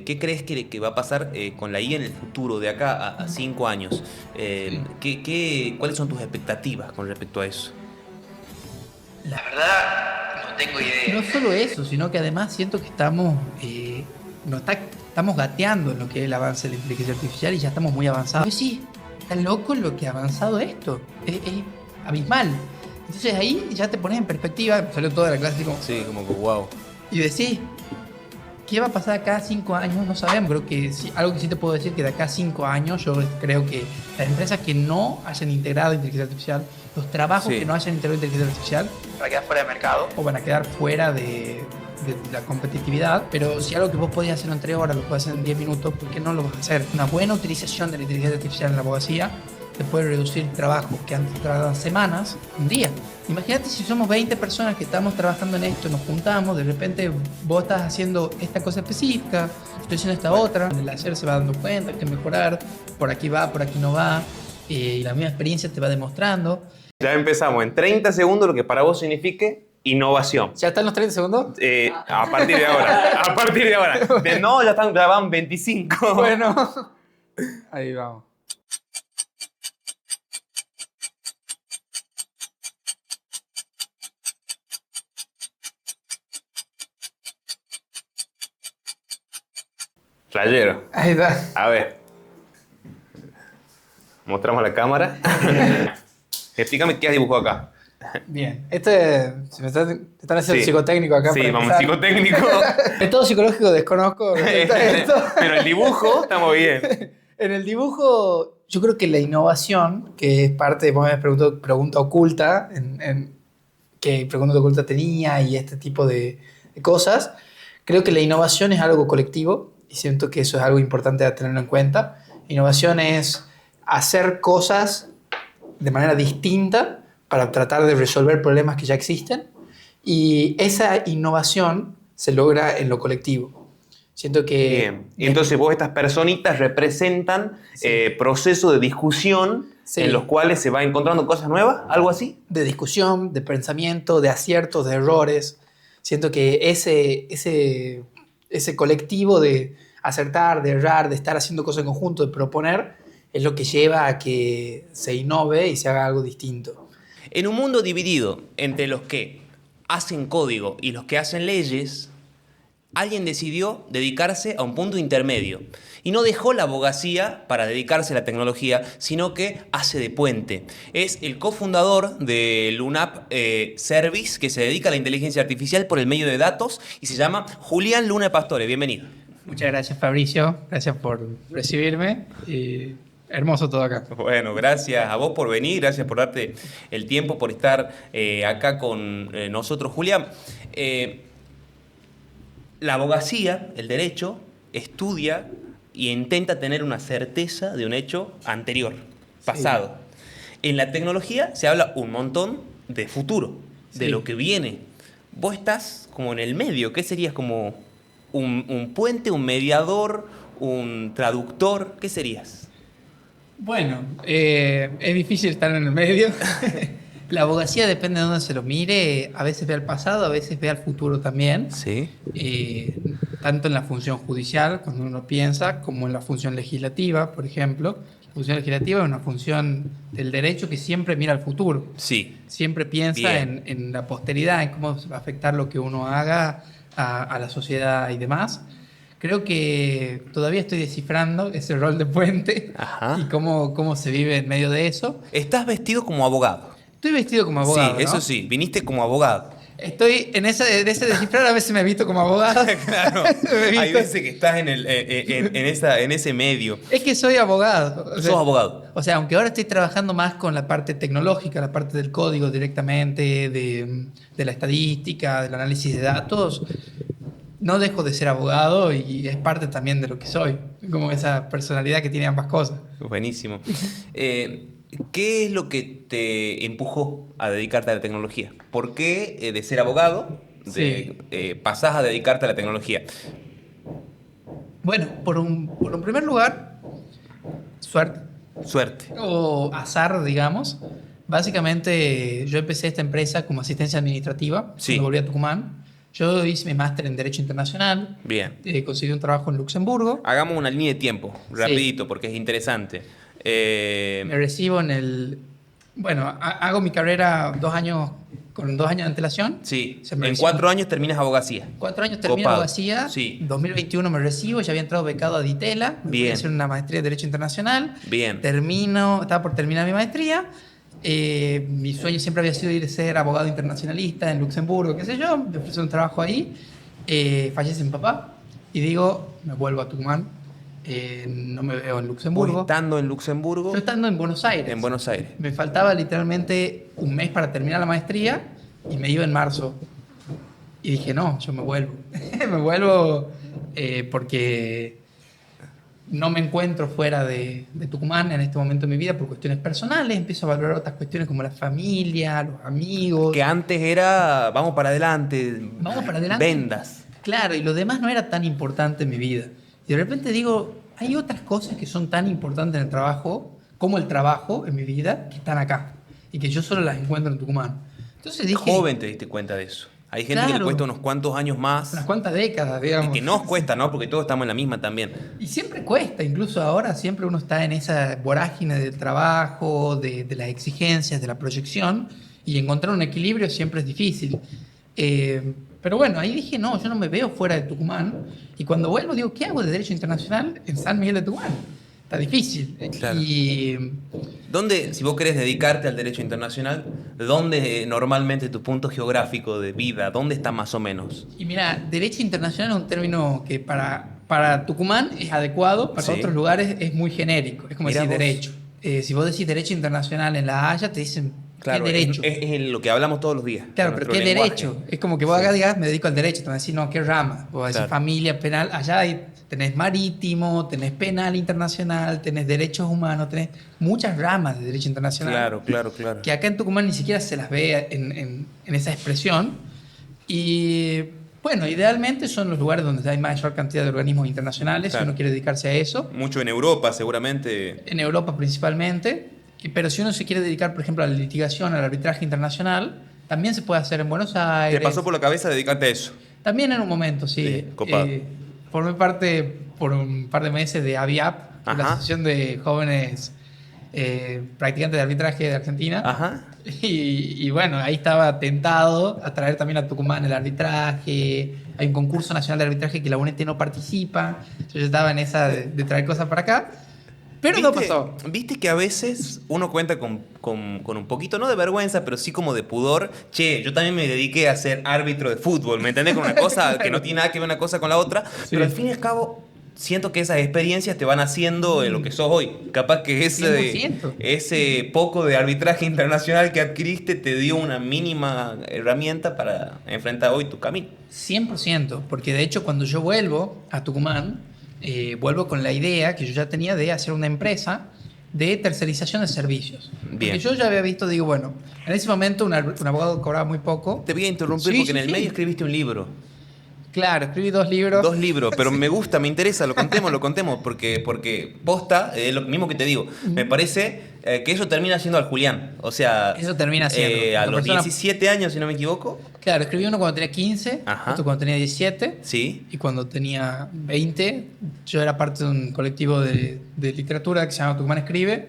¿Qué crees que va a pasar con la IA en el futuro, de acá a 5 años? ¿Cuáles son tus expectativas con respecto a eso? La verdad, no tengo idea. No solo eso, sino que además siento que estamos gateando en lo que es el avance de la inteligencia artificial y ya estamos muy avanzados. Pues sí, está loco lo que ha avanzado esto. Es abismal. Entonces ahí ya te pones en perspectiva, salió toda la clase así como, Sí, como que wow. y decís, ¿qué va a pasar acá a 5 años? No sabemos. Creo que sí, algo que sí te puedo decir que de acá a 5 años yo creo que las empresas que no hayan integrado inteligencia artificial, los trabajos Sí. que no hayan integrado inteligencia artificial, van a quedar fuera de mercado o van a quedar fuera de la competitividad. Pero si algo que vos podías hacer en 3 horas lo puedes hacer en 10 minutos, ¿por qué no lo vas a hacer? Una buena utilización de la inteligencia artificial en la abogacía te puede reducir trabajos que antes tardaban semanas, un día. Imagínate si somos 20 personas que estamos trabajando en esto, nos juntamos, de repente vos estás haciendo esta cosa específica, yo estoy haciendo esta otra, el hacer se va dando cuenta, hay que mejorar, por aquí va, por aquí no va, y la misma experiencia te va demostrando. Ya empezamos en 30 segundos lo que para vos signifique innovación. ¿Ya están los 30 segundos? A partir de ahora. A partir de ahora. No, ya van 25. Bueno, ahí vamos. Playero. Ahí está. A ver. Mostramos la cámara. Explícame qué has dibujado acá. Bien, se están haciendo Sí. psicotécnico acá. Sí, para vamos, empezar. psicotécnico. Método psicológico desconozco. Esto. Pero el dibujo, estamos bien. En el dibujo, yo creo que la innovación, que es parte, vos me preguntó pregunta oculta, qué pregunta oculta tenía y este tipo de cosas, creo que la innovación es algo colectivo y siento que eso es algo importante a tenerlo en cuenta. Innovación es hacer cosas de manera distinta para tratar de resolver problemas que ya existen y esa innovación se logra en lo colectivo. Siento que... Bien. Y entonces vos, estas personitas representan procesos de discusión Sí. en los cuales se va encontrando cosas nuevas, algo así. De discusión, de pensamiento, de aciertos, de errores. Siento que ese colectivo de acertar, de errar, de estar haciendo cosas en conjunto, de proponer, es lo que lleva a que se innove y se haga algo distinto. En un mundo dividido entre los que hacen código y los que hacen leyes, alguien decidió dedicarse a un punto intermedio y no dejó la abogacía para dedicarse a la tecnología, sino que hace de puente. Es el cofundador de Lunap Service, que se dedica a la inteligencia artificial por el medio de datos, y se llama Julián Luna Pastore. Bienvenido. Muchas gracias, Fabricio. Gracias por recibirme. Y hermoso todo acá. Bueno, gracias a vos por venir, gracias por darte el tiempo, por estar acá con nosotros, Julián. La abogacía, el derecho, estudia y intenta tener una certeza de un hecho anterior, pasado. En la tecnología se habla un montón de futuro, de Sí. lo que viene. Vos estás como en el medio. ¿Qué serías? Como un puente, un mediador, un traductor. ¿Qué serías? Bueno, es difícil estar en el medio. La abogacía depende de dónde se lo mire. A veces ve al pasado, a veces ve al futuro también. Sí. Tanto en la función judicial, cuando uno piensa, como en la función legislativa, por ejemplo. La función legislativa es una función del derecho que siempre mira al futuro. Sí. Siempre piensa Bien. en la posteridad, en cómo va a afectar lo que uno haga a la sociedad y demás. Creo que todavía estoy descifrando ese rol de puente Ajá. y cómo se vive en medio de eso. Estás vestido como abogado. Estoy vestido como abogado, Sí, eso ¿no? sí, viniste como abogado. Estoy en ese descifrar, a veces me he visto como abogado. Claro, Me he visto- hay veces que estás en ese medio. Es que soy abogado. O sea, Sos abogado. O sea, aunque ahora estoy trabajando más con la parte tecnológica, la parte del código directamente, de la estadística, del análisis de datos, no dejo de ser abogado y es parte también de lo que soy. Como esa personalidad que tiene ambas cosas. Buenísimo. ¿Qué es lo que te empujó a dedicarte a la tecnología? ¿Por qué de ser abogado pasás a dedicarte a la tecnología? Bueno, por un primer lugar, suerte Suerte. o azar, digamos. Básicamente, yo empecé esta empresa como asistencia administrativa Sí. cuando volví a Tucumán. Yo hice mi máster en Derecho Internacional. Bien. Conseguí un trabajo en Luxemburgo. Hagamos una línea de tiempo, rapidito, porque es interesante. Me recibo en el... Bueno, hago mi carrera con 2 años de antelación. Sí, Se me en recibo. 4 años terminas abogacía. 4 años termino Copado. abogacía. Sí. 2021 me recibo, ya había entrado becado a Ditela. Me fui Bien. a hacer una maestría de Derecho Internacional. Bien. Estaba por terminar mi maestría. Mi sueño siempre había sido ir a ser abogado internacionalista en Luxemburgo, qué sé yo. Me ofrecieron un trabajo ahí. Fallece mi papá y digo, me vuelvo a Tucumán. No me veo en Vos Luxemburgo. estando en Luxemburgo, Yo estando en Buenos Aires. en Buenos Aires. Me faltaba literalmente un mes para terminar la maestría y me iba en marzo. Y dije, no, yo me vuelvo. Me vuelvo porque no me encuentro fuera de Tucumán en este momento de mi vida por cuestiones personales. Empiezo a valorar otras cuestiones como la familia, los amigos. Que antes era, vamos para adelante, Vamos para adelante. vendas. Claro, y lo demás no era tan importante en mi vida. Y de repente digo, hay otras cosas que son tan importantes en el trabajo, como el trabajo en mi vida, que están acá. Y que yo solo las encuentro en Tucumán. Entonces dije... Joven te diste cuenta de eso. Hay gente que le Claro. cuesta unos cuantos años más. Unas cuantas décadas, digamos. Y que nos cuesta, ¿no? Porque todos estamos en la misma también. Y siempre cuesta, incluso ahora siempre uno está en esa vorágine del trabajo, de las exigencias, de la proyección, y encontrar un equilibrio siempre es difícil. Pero bueno, ahí dije, no, yo no me veo fuera de Tucumán, y cuando vuelvo digo, ¿qué hago de Derecho Internacional en San Miguel de Tucumán? Está difícil. Claro. Y ¿Dónde, si vos querés dedicarte al derecho internacional, dónde normalmente tu punto geográfico de vida, dónde está más o menos? Y mira, derecho internacional es un término que para Tucumán es adecuado, para Sí. otros lugares es muy genérico. Es como Mirá decir vos. derecho. Si vos decís derecho internacional en La Haya, te dicen, Claro, ¿qué derecho? es lo que hablamos todos los días. Claro, en pero nuestro ¿qué lenguaje. derecho? Es como que vos acá digas, me dedico al derecho. Te van a decir, no, ¿qué rama? Vos vas a decir Claro. familia, penal. Allá tenés marítimo, tenés penal internacional, tenés derechos humanos, tenés muchas ramas de derecho internacional. Claro. Que acá en Tucumán ni siquiera se las ve en esa expresión. Y bueno, idealmente son los lugares donde hay mayor cantidad de organismos internacionales, Claro. si uno quiere dedicarse a eso. Mucho en Europa, seguramente. En Europa principalmente. Pero si uno se quiere dedicar, por ejemplo, a la litigación, al arbitraje internacional, también se puede hacer en Buenos Aires. ¿Te pasó por la cabeza dedicarte a eso? También en un momento, sí. Sí, copado. Formé parte por un par de meses de ABIAP, la Ajá. Asociación de Jóvenes Practicantes de Arbitraje de Argentina. Ajá. Y bueno, ahí estaba tentado a traer también a Tucumán el arbitraje. Hay un concurso nacional de arbitraje que la UNET no participa. Yo estaba en esa de traer cosas para acá. Pero no pasó. ¿Viste que a veces uno cuenta con un poquito, no de vergüenza, pero sí como de pudor? Che, yo también me dediqué a ser árbitro de fútbol, ¿me entendés? Con una cosa que no tiene nada que ver una cosa con la otra. Sí. Pero al fin y al cabo, siento que esas experiencias te van haciendo en lo que sos hoy. Capaz que 100%. ese poco de arbitraje internacional que adquiriste te dio una mínima herramienta para enfrentar hoy tu camino. 100%, porque de hecho cuando yo vuelvo a Tucumán, vuelvo con la idea que yo ya tenía de hacer una empresa de tercerización de servicios. Bien. Porque yo ya había visto, digo, bueno, en ese momento un abogado cobraba muy poco. Te voy a interrumpir Sí, porque sí, en el sí. medio escribiste un libro. Claro, escribí 2 libros. 2 libros, pero me gusta, me interesa, lo contemos, porque posta, lo mismo que te digo, me parece que eso termina siendo al Julián. O sea, Eso termina siendo. a La los persona- 17 años, si no me equivoco. Claro, escribí uno cuando tenía 15, Ajá. otro cuando tenía 17. Sí. Y cuando tenía 20, yo era parte de un colectivo de literatura que se llama Tucumán Escribe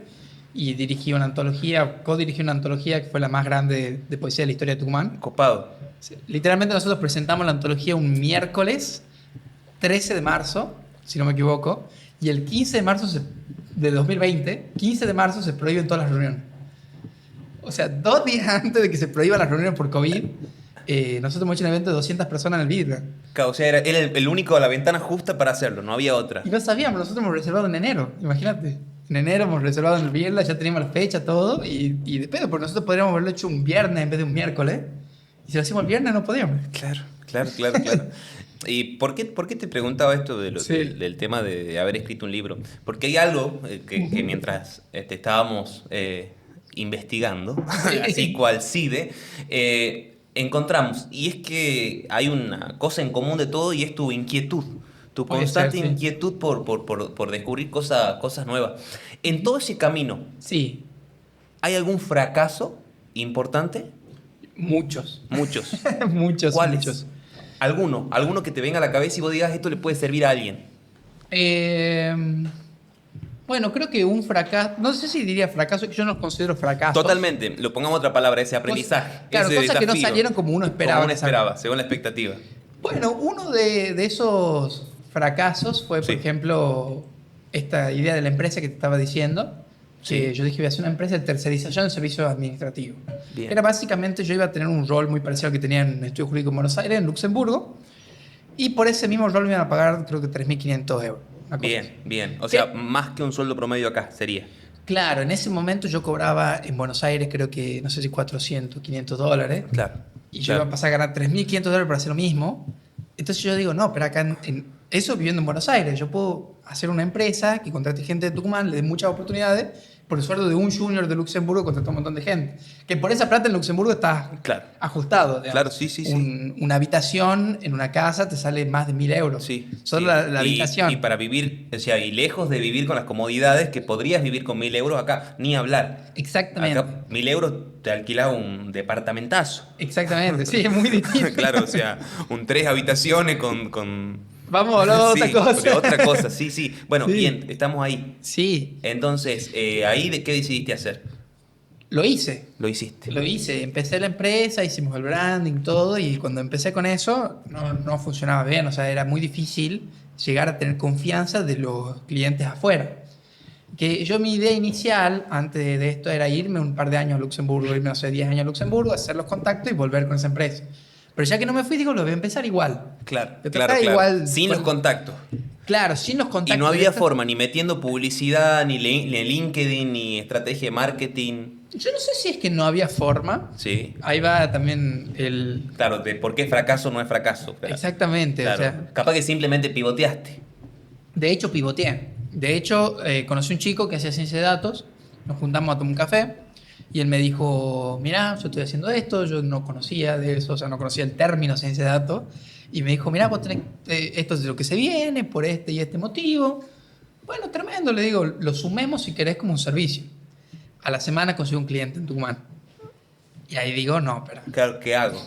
y codirigí una antología que fue la más grande de poesía de la historia de Tucumán. Copado. Literalmente nosotros presentamos la antología un miércoles 13 de marzo, si no me equivoco, y el 15 de marzo de 2020, 15 de marzo se prohíben todas las reuniones. O sea, 2 días antes de que se prohíban las reuniones por COVID, nosotros hemos hecho un evento de 200 personas en el Vidra. Claro, o sea, era el único a la ventana justa para hacerlo, no había otra. Y no sabíamos, nosotros hemos reservado en enero, imagínate. En enero hemos reservado en el viernes, ya teníamos la fecha, todo, y de pedo, porque nosotros podríamos haberlo hecho un viernes en vez de un miércoles. Y si lo hacíamos el viernes no podíamos. Claro. ¿Y por qué te preguntaba esto Sí. del tema de haber escrito un libro? Porque hay algo que mientras estábamos investigando, así cual CIDE, encontramos. Y es que hay una cosa en común de todo y es tu inquietud. Tu Puede constante ser, sí. inquietud por descubrir cosas nuevas. En todo ese camino, Sí, ¿hay algún fracaso importante? muchos. Muchos. Muchos, ¿Cuáles? muchos. Alguno que te venga a la cabeza y vos digas, esto le puede servir a alguien. Bueno, creo que un fracaso, no sé si diría fracaso, yo no los considero fracasos. Totalmente, lo pongamos otra palabra, ese aprendizaje. Claro, ese cosas que no desafío. salieron como uno esperaba. Como uno esperaba, según la expectativa. Bueno, uno de esos fracasos fue, por Sí. ejemplo, esta idea de la empresa que te estaba diciendo, que Sí. yo dije voy a hacer una empresa de tercerización de servicios administrativos. Bien. Era básicamente, yo iba a tener un rol muy parecido al que tenía en el Estudio Jurídico en Buenos Aires, en Luxemburgo, y por ese mismo rol me iban a pagar creo que 3.500 euros. Una cosa así. Bien. O sea, más que un sueldo promedio acá sería. Claro, en ese momento yo cobraba en Buenos Aires creo que, no sé si 400, 500 dólares. Claro. Y yo iba a pasar a ganar 3.500 dólares para hacer lo mismo. Entonces yo digo, no, pero acá, eso viviendo en Buenos Aires, yo puedo hacer una empresa que contrate gente de Tucumán, le dé muchas oportunidades, por el sueldo de un junior de Luxemburgo contrató un montón de gente. Que por esa plata en Luxemburgo está Claro. ajustado. Digamos. Claro, sí. Una habitación en una casa te sale más de 1.000 euros. Sí. Solo sí. la habitación. Y para vivir, o sea, y lejos de vivir con las comodidades que podrías vivir con 1.000 euros acá, ni hablar. Exactamente. Acá 1.000 euros te alquila un departamentazo. Exactamente, sí, es muy distinto. Claro, o sea, 3 habitaciones con... Vamos a hablar de otra cosa. De otra cosa, sí. Bueno, Sí. bien, estamos ahí. Sí, Entonces, ahí, ¿qué decidiste hacer? lo hice. Lo hiciste. Lo hice, empecé la empresa, hicimos el branding, todo, y cuando empecé con eso no funcionaba bien, o sea, era muy difícil llegar a tener confianza de los clientes afuera. Que yo mi idea inicial, antes de esto, era irme un par de años a Luxemburgo, irme hace 10 años a Luxemburgo, hacer los contactos y volver con esa empresa. Pero ya que no me fui, digo, lo voy a empezar igual. Claro, Me claro. tocaba igual, Sin pues, los contactos. Claro, sin los contactos. Y no había directos. forma, ni metiendo publicidad, ni LinkedIn, ni estrategia de marketing. Yo no sé si es que no había forma. Sí. Ahí va también el... Claro, de por qué fracaso no es fracaso. Claro. Exactamente, Claro. o sea... Capaz que simplemente pivoteaste. De hecho, pivoteé. De hecho, conocí un chico que hacía ciencia de datos, nos juntamos a tomar un café y él me dijo, mirá, yo estoy haciendo esto, yo no conocía de eso, o sea, no conocía el término ciencia de datos, y me dijo, mirá, vos tenés, esto es de lo que se viene, por este y este motivo. Bueno, tremendo, le digo, lo sumemos si querés como un servicio. A la semana consigo un cliente en Tucumán. Y ahí digo, no, pero Claro, ¿qué hago?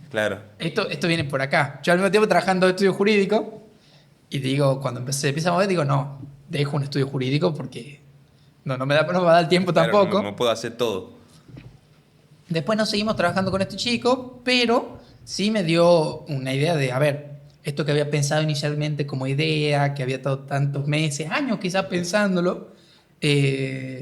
Claro. esto viene por acá. Yo al mismo tiempo trabajando en estudio jurídico, y digo, cuando empieza a mover, digo, no, dejo un estudio jurídico porque no me va a dar el tiempo Claro, tampoco. no puedo hacer todo. Después nos seguimos trabajando con este chico, pero sí me dio una idea de, a ver, esto que había pensado inicialmente como idea, que había estado tantos meses, años quizás pensándolo,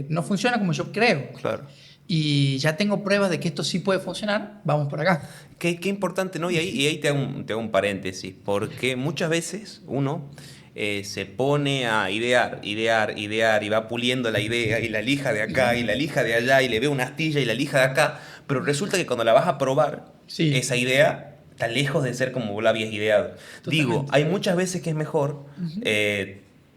no funciona como yo creo. Claro. Y ya tengo pruebas de que esto sí puede funcionar, vamos por acá. Qué importante, ¿no? Y ahí te hago un paréntesis, porque muchas veces uno se pone a idear y va puliendo la idea y la lija de acá y la lija de allá y le ve una astilla y la lija de acá, pero resulta que cuando la vas a probar, Sí. esa idea está lejos de ser como vos la habías ideado. Totalmente. Digo, hay muchas veces que es mejor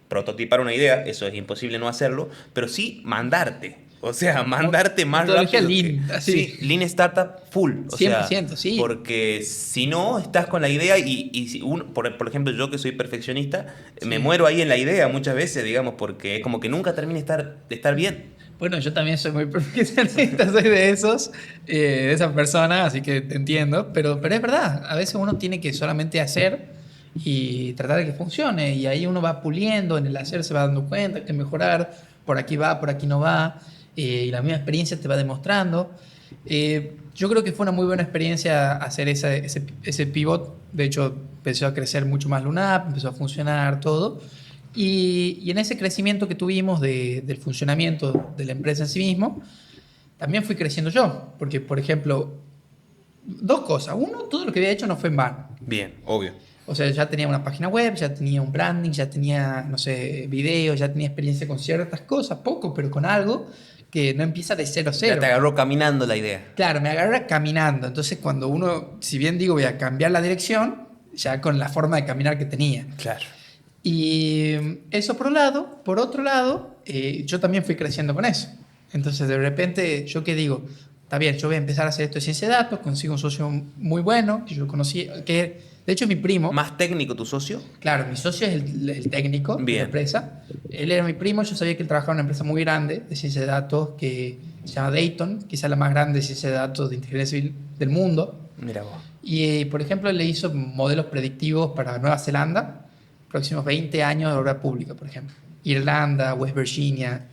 prototipar una idea, eso es imposible no hacerlo, pero sí mandarte. O sea, mandarte más Metodología rápido. Lean, así. Sí, Lean Startup full. O 100%, sea, sí. porque si no, estás con la idea y si uno, por ejemplo, yo que soy perfeccionista, me muero ahí en la idea muchas veces, digamos, porque es como que nunca termina de estar bien. Bueno, yo también soy muy perfeccionista, soy de esos, de esas personas, así que te entiendo. Pero es verdad, a veces uno tiene que solamente hacer y tratar de que funcione. Y ahí uno va puliendo, en el hacer se va dando cuenta que mejorar, por aquí va, por aquí no va. Y la misma experiencia te va demostrando. Yo creo que fue una muy buena experiencia hacer ese pivot. De hecho, empezó a crecer mucho más Lunap, empezó a funcionar todo. Y en ese crecimiento que tuvimos del funcionamiento de la empresa en sí mismo, también fui creciendo yo. Porque, por ejemplo, dos cosas. Uno, todo lo que había hecho no fue en vano. Bien, obvio. O sea, ya tenía una página web, ya tenía un branding, ya tenía, no sé, videos, ya tenía experiencia con ciertas cosas, poco, pero con algo que no empieza de 0 a 0. Ya te agarró caminando la idea. Claro, me agarra caminando. Entonces, cuando uno, si bien digo voy a cambiar la dirección, ya con la forma de caminar que tenía. Claro. Y eso por un lado. Por otro lado, yo también fui creciendo con eso. Entonces, de repente, ¿yo qué digo? Está bien, yo voy a empezar a hacer esto de ciencia de datos, consigo un socio muy bueno, que yo conocí, que de hecho es mi primo. ¿Más técnico tu socio? Claro, mi socio es el técnico de la Bien. empresa. Él era mi primo, yo sabía que él trabajaba en una empresa muy grande de ciencia de datos que se llama Dayton, quizás la más grande de ciencia de datos de inteligencia civil del mundo. Mira vos. Y, por ejemplo, le hizo modelos predictivos para Nueva Zelanda, próximos 20 años de obra pública, por ejemplo. Irlanda, West Virginia.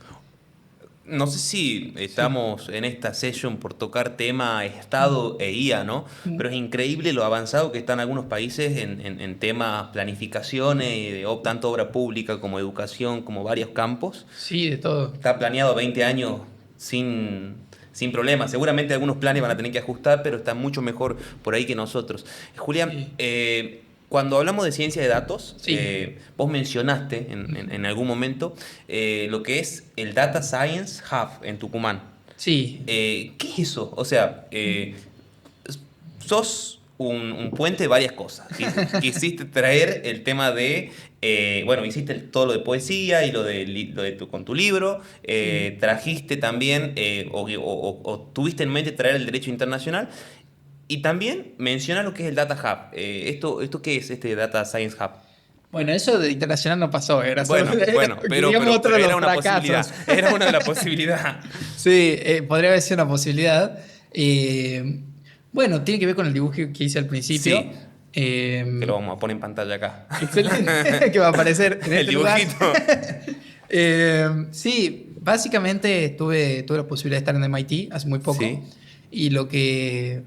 No sé si estamos en esta session por tocar tema Estado e IA, ¿no? Pero es increíble lo avanzado que están algunos países en temas planificaciones, tanto obra pública como educación, como varios campos. Sí, de todo. Está planeado 20 años sin problemas. Seguramente algunos planes van a tener que ajustar, pero está mucho mejor por ahí que nosotros. Julián, cuando hablamos de ciencia de datos, vos mencionaste en algún momento lo que es el Data Science Hub en Tucumán. Sí. ¿Qué es eso? O sea, sos un puente de varias cosas. Quisiste traer el tema de... bueno, hiciste todo lo de poesía y con tu libro. Trajiste también, o tuviste en mente traer el derecho internacional. Y también menciona lo que es el Data Hub. ¿Esto qué es este Data Science Hub? Bueno, eso de internacional no pasó. Pero era una posibilidad. Era una de las posibilidades. Sí, podría haber sido una posibilidad. Bueno, tiene que ver con el dibujo que hice al principio. Sí. Que lo vamos a poner en pantalla acá. Excelente. Que va a aparecer en el dibujito. Sí, básicamente tuve la posibilidad de estar en MIT hace muy poco. Sí. Y lo que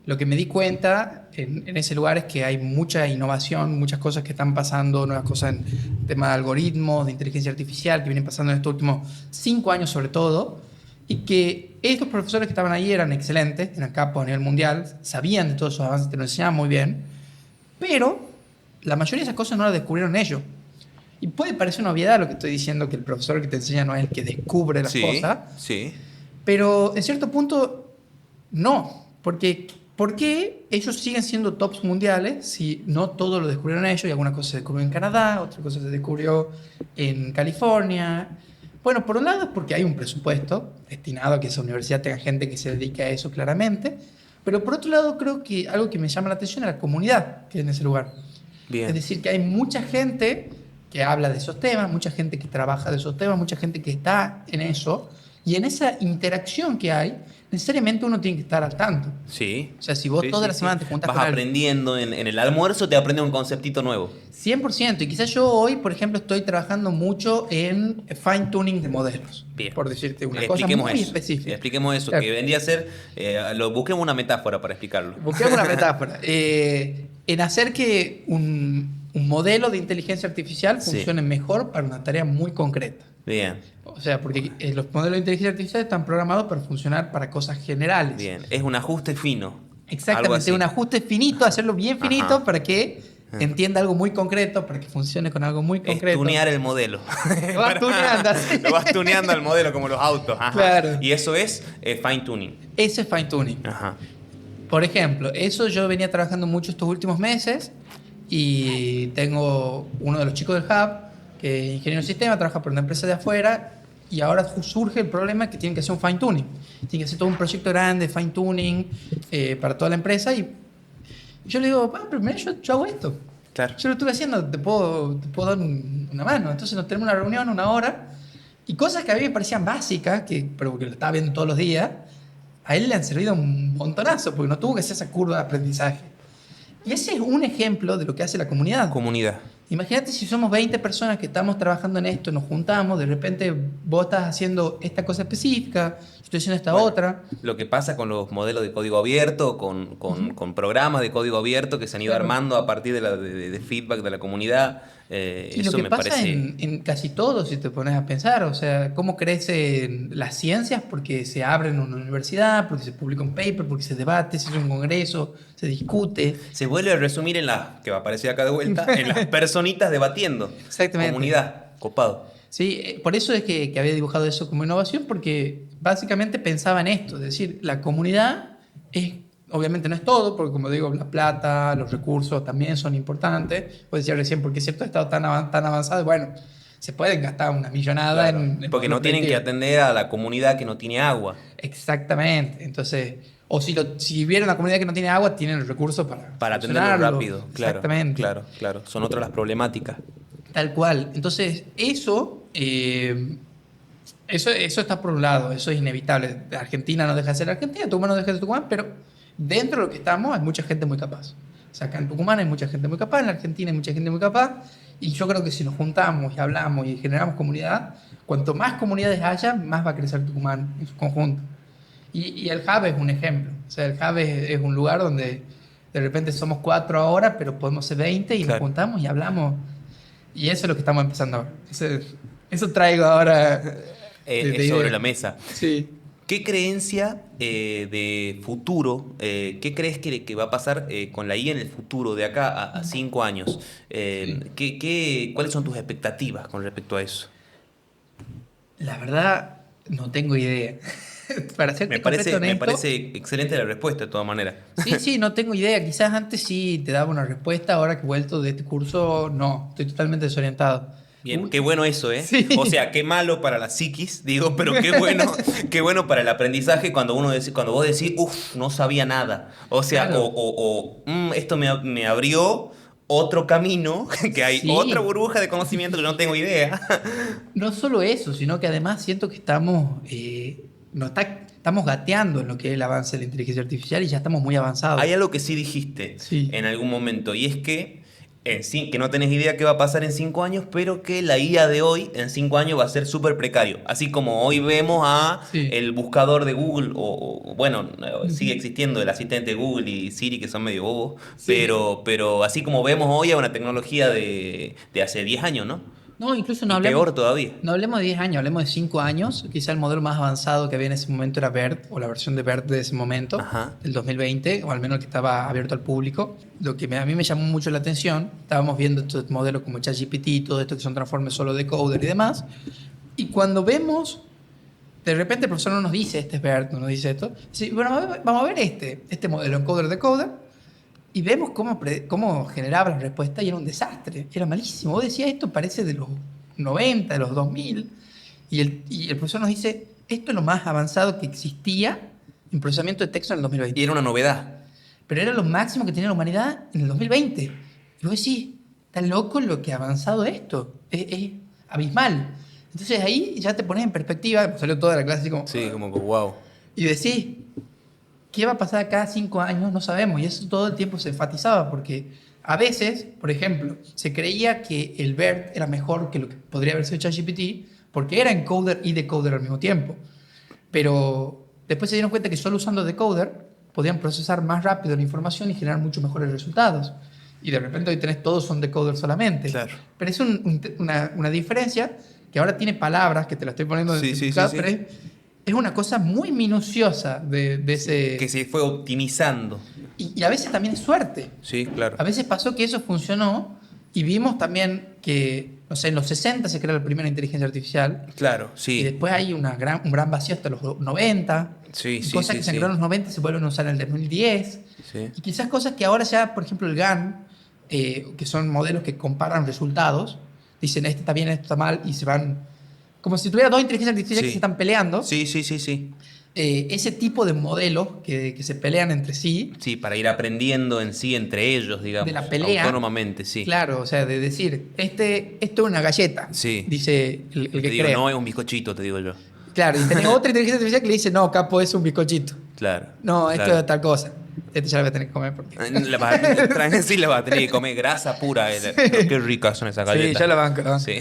me di cuenta en ese lugar es que hay mucha innovación, muchas cosas que están pasando, nuevas cosas en tema de algoritmos, de inteligencia artificial, que vienen pasando en estos últimos 5 años sobre todo, y que estos profesores que estaban ahí eran excelentes, eran capos a nivel mundial, sabían de todos esos avances, te lo enseñaban muy bien, pero la mayoría de esas cosas no las descubrieron ellos. Y puede parecer una obviedad lo que estoy diciendo, que el profesor que te enseña no es el que descubre las cosas, pero en cierto punto no, porque ¿por qué ellos siguen siendo tops mundiales si no todo lo descubrieron ellos? Y algunas cosas se descubrió en Canadá, otras cosas se descubrió en California. Bueno, por un lado es porque hay un presupuesto destinado a que esa universidad tenga gente que se dedique a eso claramente, pero por otro lado creo que algo que me llama la atención es la comunidad que hay en ese lugar. Bien. Es decir, que hay mucha gente que habla de esos temas, mucha gente que trabaja de esos temas, mucha gente que está en eso, y en esa interacción que hay, necesariamente uno tiene que estar al tanto. Sí. O sea, si vos toda la semana te juntas vas con aprendiendo en el almuerzo, te aprendes un conceptito nuevo. 100%. Y quizás yo hoy, por ejemplo, estoy trabajando mucho en fine-tuning de modelos. Bien. Por decirte una cosa muy específica. Expliquemos eso, claro. Que vendría a ser... busquemos una metáfora para explicarlo. Busquemos una metáfora. En hacer que un modelo de inteligencia artificial funcione mejor para una tarea muy concreta. Bien. O sea, porque los modelos de inteligencia artificial están programados para funcionar para cosas generales. Bien, es un ajuste fino. Exactamente, un ajuste finito, hacerlo bien finito para que entienda algo muy concreto, para que funcione con algo muy concreto. Es tunear el modelo. Lo vas tuneando. Lo vas tuneando al modelo como los autos. Ajá. Claro. Y eso es fine tuning. Ese es fine tuning. Ajá. Por ejemplo, eso yo venía trabajando mucho estos últimos meses y tengo uno de los chicos del Hub que es ingeniero de sistema, trabaja por una empresa de afuera y ahora surge el problema que tienen que hacer un fine tuning. Tienen que hacer todo un proyecto grande, fine tuning, para toda la empresa y yo le digo, pero mira, yo hago esto. Claro. Yo lo estuve haciendo, te puedo dar una mano. Entonces nos tenemos una reunión, 1 hora, y cosas que a mí me parecían básicas, pero que lo estaba viendo todos los días, a él le han servido un montonazo, porque no tuvo que hacer esa curva de aprendizaje. Y ese es un ejemplo de lo que hace la comunidad. Imagínate si somos 20 personas que estamos trabajando en esto, nos juntamos, de repente vos estás haciendo esta cosa específica, yo estoy haciendo esta otra. Lo que pasa con los modelos de código abierto, con programas de código abierto que se han ido armando a partir de feedback de la comunidad. Y eso lo que me pasa parece... en casi todo, si te pones a pensar, o sea, cómo crecen las ciencias porque se abre en una universidad, porque se publica un paper, porque se debate, se hace un congreso, se discute. Se vuelve a resumir en que va a aparecer acá de vuelta, en las personitas debatiendo. Exactamente. Comunidad, copado. Sí, por eso es que había dibujado eso como innovación, porque básicamente pensaba en esto, es decir, la comunidad obviamente no es todo, porque como digo, la plata, los recursos también son importantes. Puedes decir recién, porque cierto estado tan avanzado, bueno, se pueden gastar una millonada en porque no tienen que atender a la comunidad que no tiene agua. Exactamente. Entonces, o si viene una comunidad que no tiene agua, tienen los recursos para atenderlo rápido. Claro, exactamente. Claro. Son otras las problemáticas. Tal cual. Entonces, eso está por un lado, eso es inevitable. Argentina no deja de ser Argentina, Tucumán no deja de ser Tucumán, pero Dentro de lo que estamos hay mucha gente muy capaz. O sea, acá en Tucumán hay mucha gente muy capaz, en la Argentina hay mucha gente muy capaz, y yo creo que si nos juntamos y hablamos y generamos comunidad, cuanto más comunidades haya, más va a crecer Tucumán en su conjunto. Y el Hub es un ejemplo. O sea, el Hub es un lugar donde de repente somos 4 ahora, pero podemos ser 20 y nos juntamos y hablamos. Y eso es lo que estamos empezando ahora. Eso traigo ahora sobre la mesa. Sí. ¿Qué creencia de futuro, qué crees que va a pasar con la IA en el futuro, de acá a 5 años? ¿Cuáles son tus expectativas con respecto a eso? La verdad, no tengo idea. Para serte completamente honesto, me parece excelente la respuesta, de todas maneras. Sí, no tengo idea. Quizás antes sí te daba una respuesta, ahora que he vuelto de este curso, no. Estoy totalmente desorientado. Bien, qué bueno eso, ¿eh? Sí. O sea, qué malo para la psiquis, digo, pero qué bueno para el aprendizaje cuando vos decís, uff, no sabía nada. O sea, Claro. Esto me abrió otro camino, que hay Sí. otra burbuja de conocimiento que no tengo idea. No solo eso, sino que además siento que estamos gateando en lo que es el avance de la inteligencia artificial y ya estamos muy avanzados. Hay algo que sí dijiste Sí. en algún momento, y es que que no tenés idea qué va a pasar en 5 años, pero que la IA de hoy en 5 años va a ser súper precario. Así como hoy vemos a Sí. el buscador de Google, sigue existiendo el asistente de Google y Siri, que son medio bobos, Sí. pero así como vemos hoy a una tecnología de hace 10 años, ¿no? No, incluso Y no hablemos, peor todavía. no hablemos de 10 años, hablemos de 5 años. Quizá el modelo más avanzado que había en ese momento era BERT, o la versión de BERT de ese momento, Ajá. del 2020, o al menos que estaba abierto al público. Lo que a mí me llamó mucho la atención, estábamos viendo estos modelos como ChatGPT y todo esto que son transformes solo de coder y demás, y cuando vemos, de repente el profesor no nos dice, este es BERT, no nos dice esto, dice, bueno, vamos a ver este modelo encoder de coder, y vemos cómo generaba la respuesta y era un desastre, era malísimo. Vos decías, esto parece de los 90, de los 2000, y el profesor nos dice, esto es lo más avanzado que existía en procesamiento de texto en el 2020. Y era una novedad. Pero era lo máximo que tenía la humanidad en el 2020. Y vos decís, está loco lo que ha avanzado esto, es abismal. Entonces ahí ya te pones en perspectiva, salió toda la clase así como... Sí, como que wow. Y decís, ¿qué va a pasar cada 5 años? No sabemos. Y eso todo el tiempo se enfatizaba porque a veces, por ejemplo, se creía que el BERT era mejor que lo que podría haber sido ChatGPT porque era encoder y decoder al mismo tiempo. Pero después se dieron cuenta que solo usando decoder podían procesar más rápido la información y generar mucho mejores resultados. Y de repente hoy tenés todos son decoder solamente. Claro. Pero es una diferencia que ahora tiene palabras, que te la estoy poniendo Sí, en sí, chat, sí, pero sí. es una cosa muy minuciosa de ese... Que se fue optimizando. Y a veces también es suerte. Sí, claro. A veces pasó que eso funcionó y vimos también que, no sé, en los 60 se creó la primera inteligencia artificial Claro, y sí. después hay un gran vacío hasta los 90. Sí, Y sí, cosas sí, que se sí. crearon en los 90 se vuelven a usar en el 2010. Sí. Y quizás cosas que ahora ya, por ejemplo, el GAN, que son modelos que comparan resultados, dicen, este está bien, esto está mal, y se van... Como si tuviera dos inteligencias artificiales Sí. que se están peleando. Sí, sí, sí, sí. Ese tipo de modelos que se pelean entre sí, Sí, para ir aprendiendo en sí entre ellos, digamos. de la pelea. Autónomamente, sí. Claro, o sea, de decir, esto es una galleta, Sí. dice el Te que digo, crea. no es un bizcochito, te digo yo. Claro, y tenés otra inteligencia artificial que le dice, no, capo, es un bizcochito. Claro. No, esto claro. es tal cosa. Este ya lo voy a tener que comer porque... Sí, la vas a tener que comer grasa pura. Qué ricas son esas galletas. Sí, yo la banco, ¿no? Sí.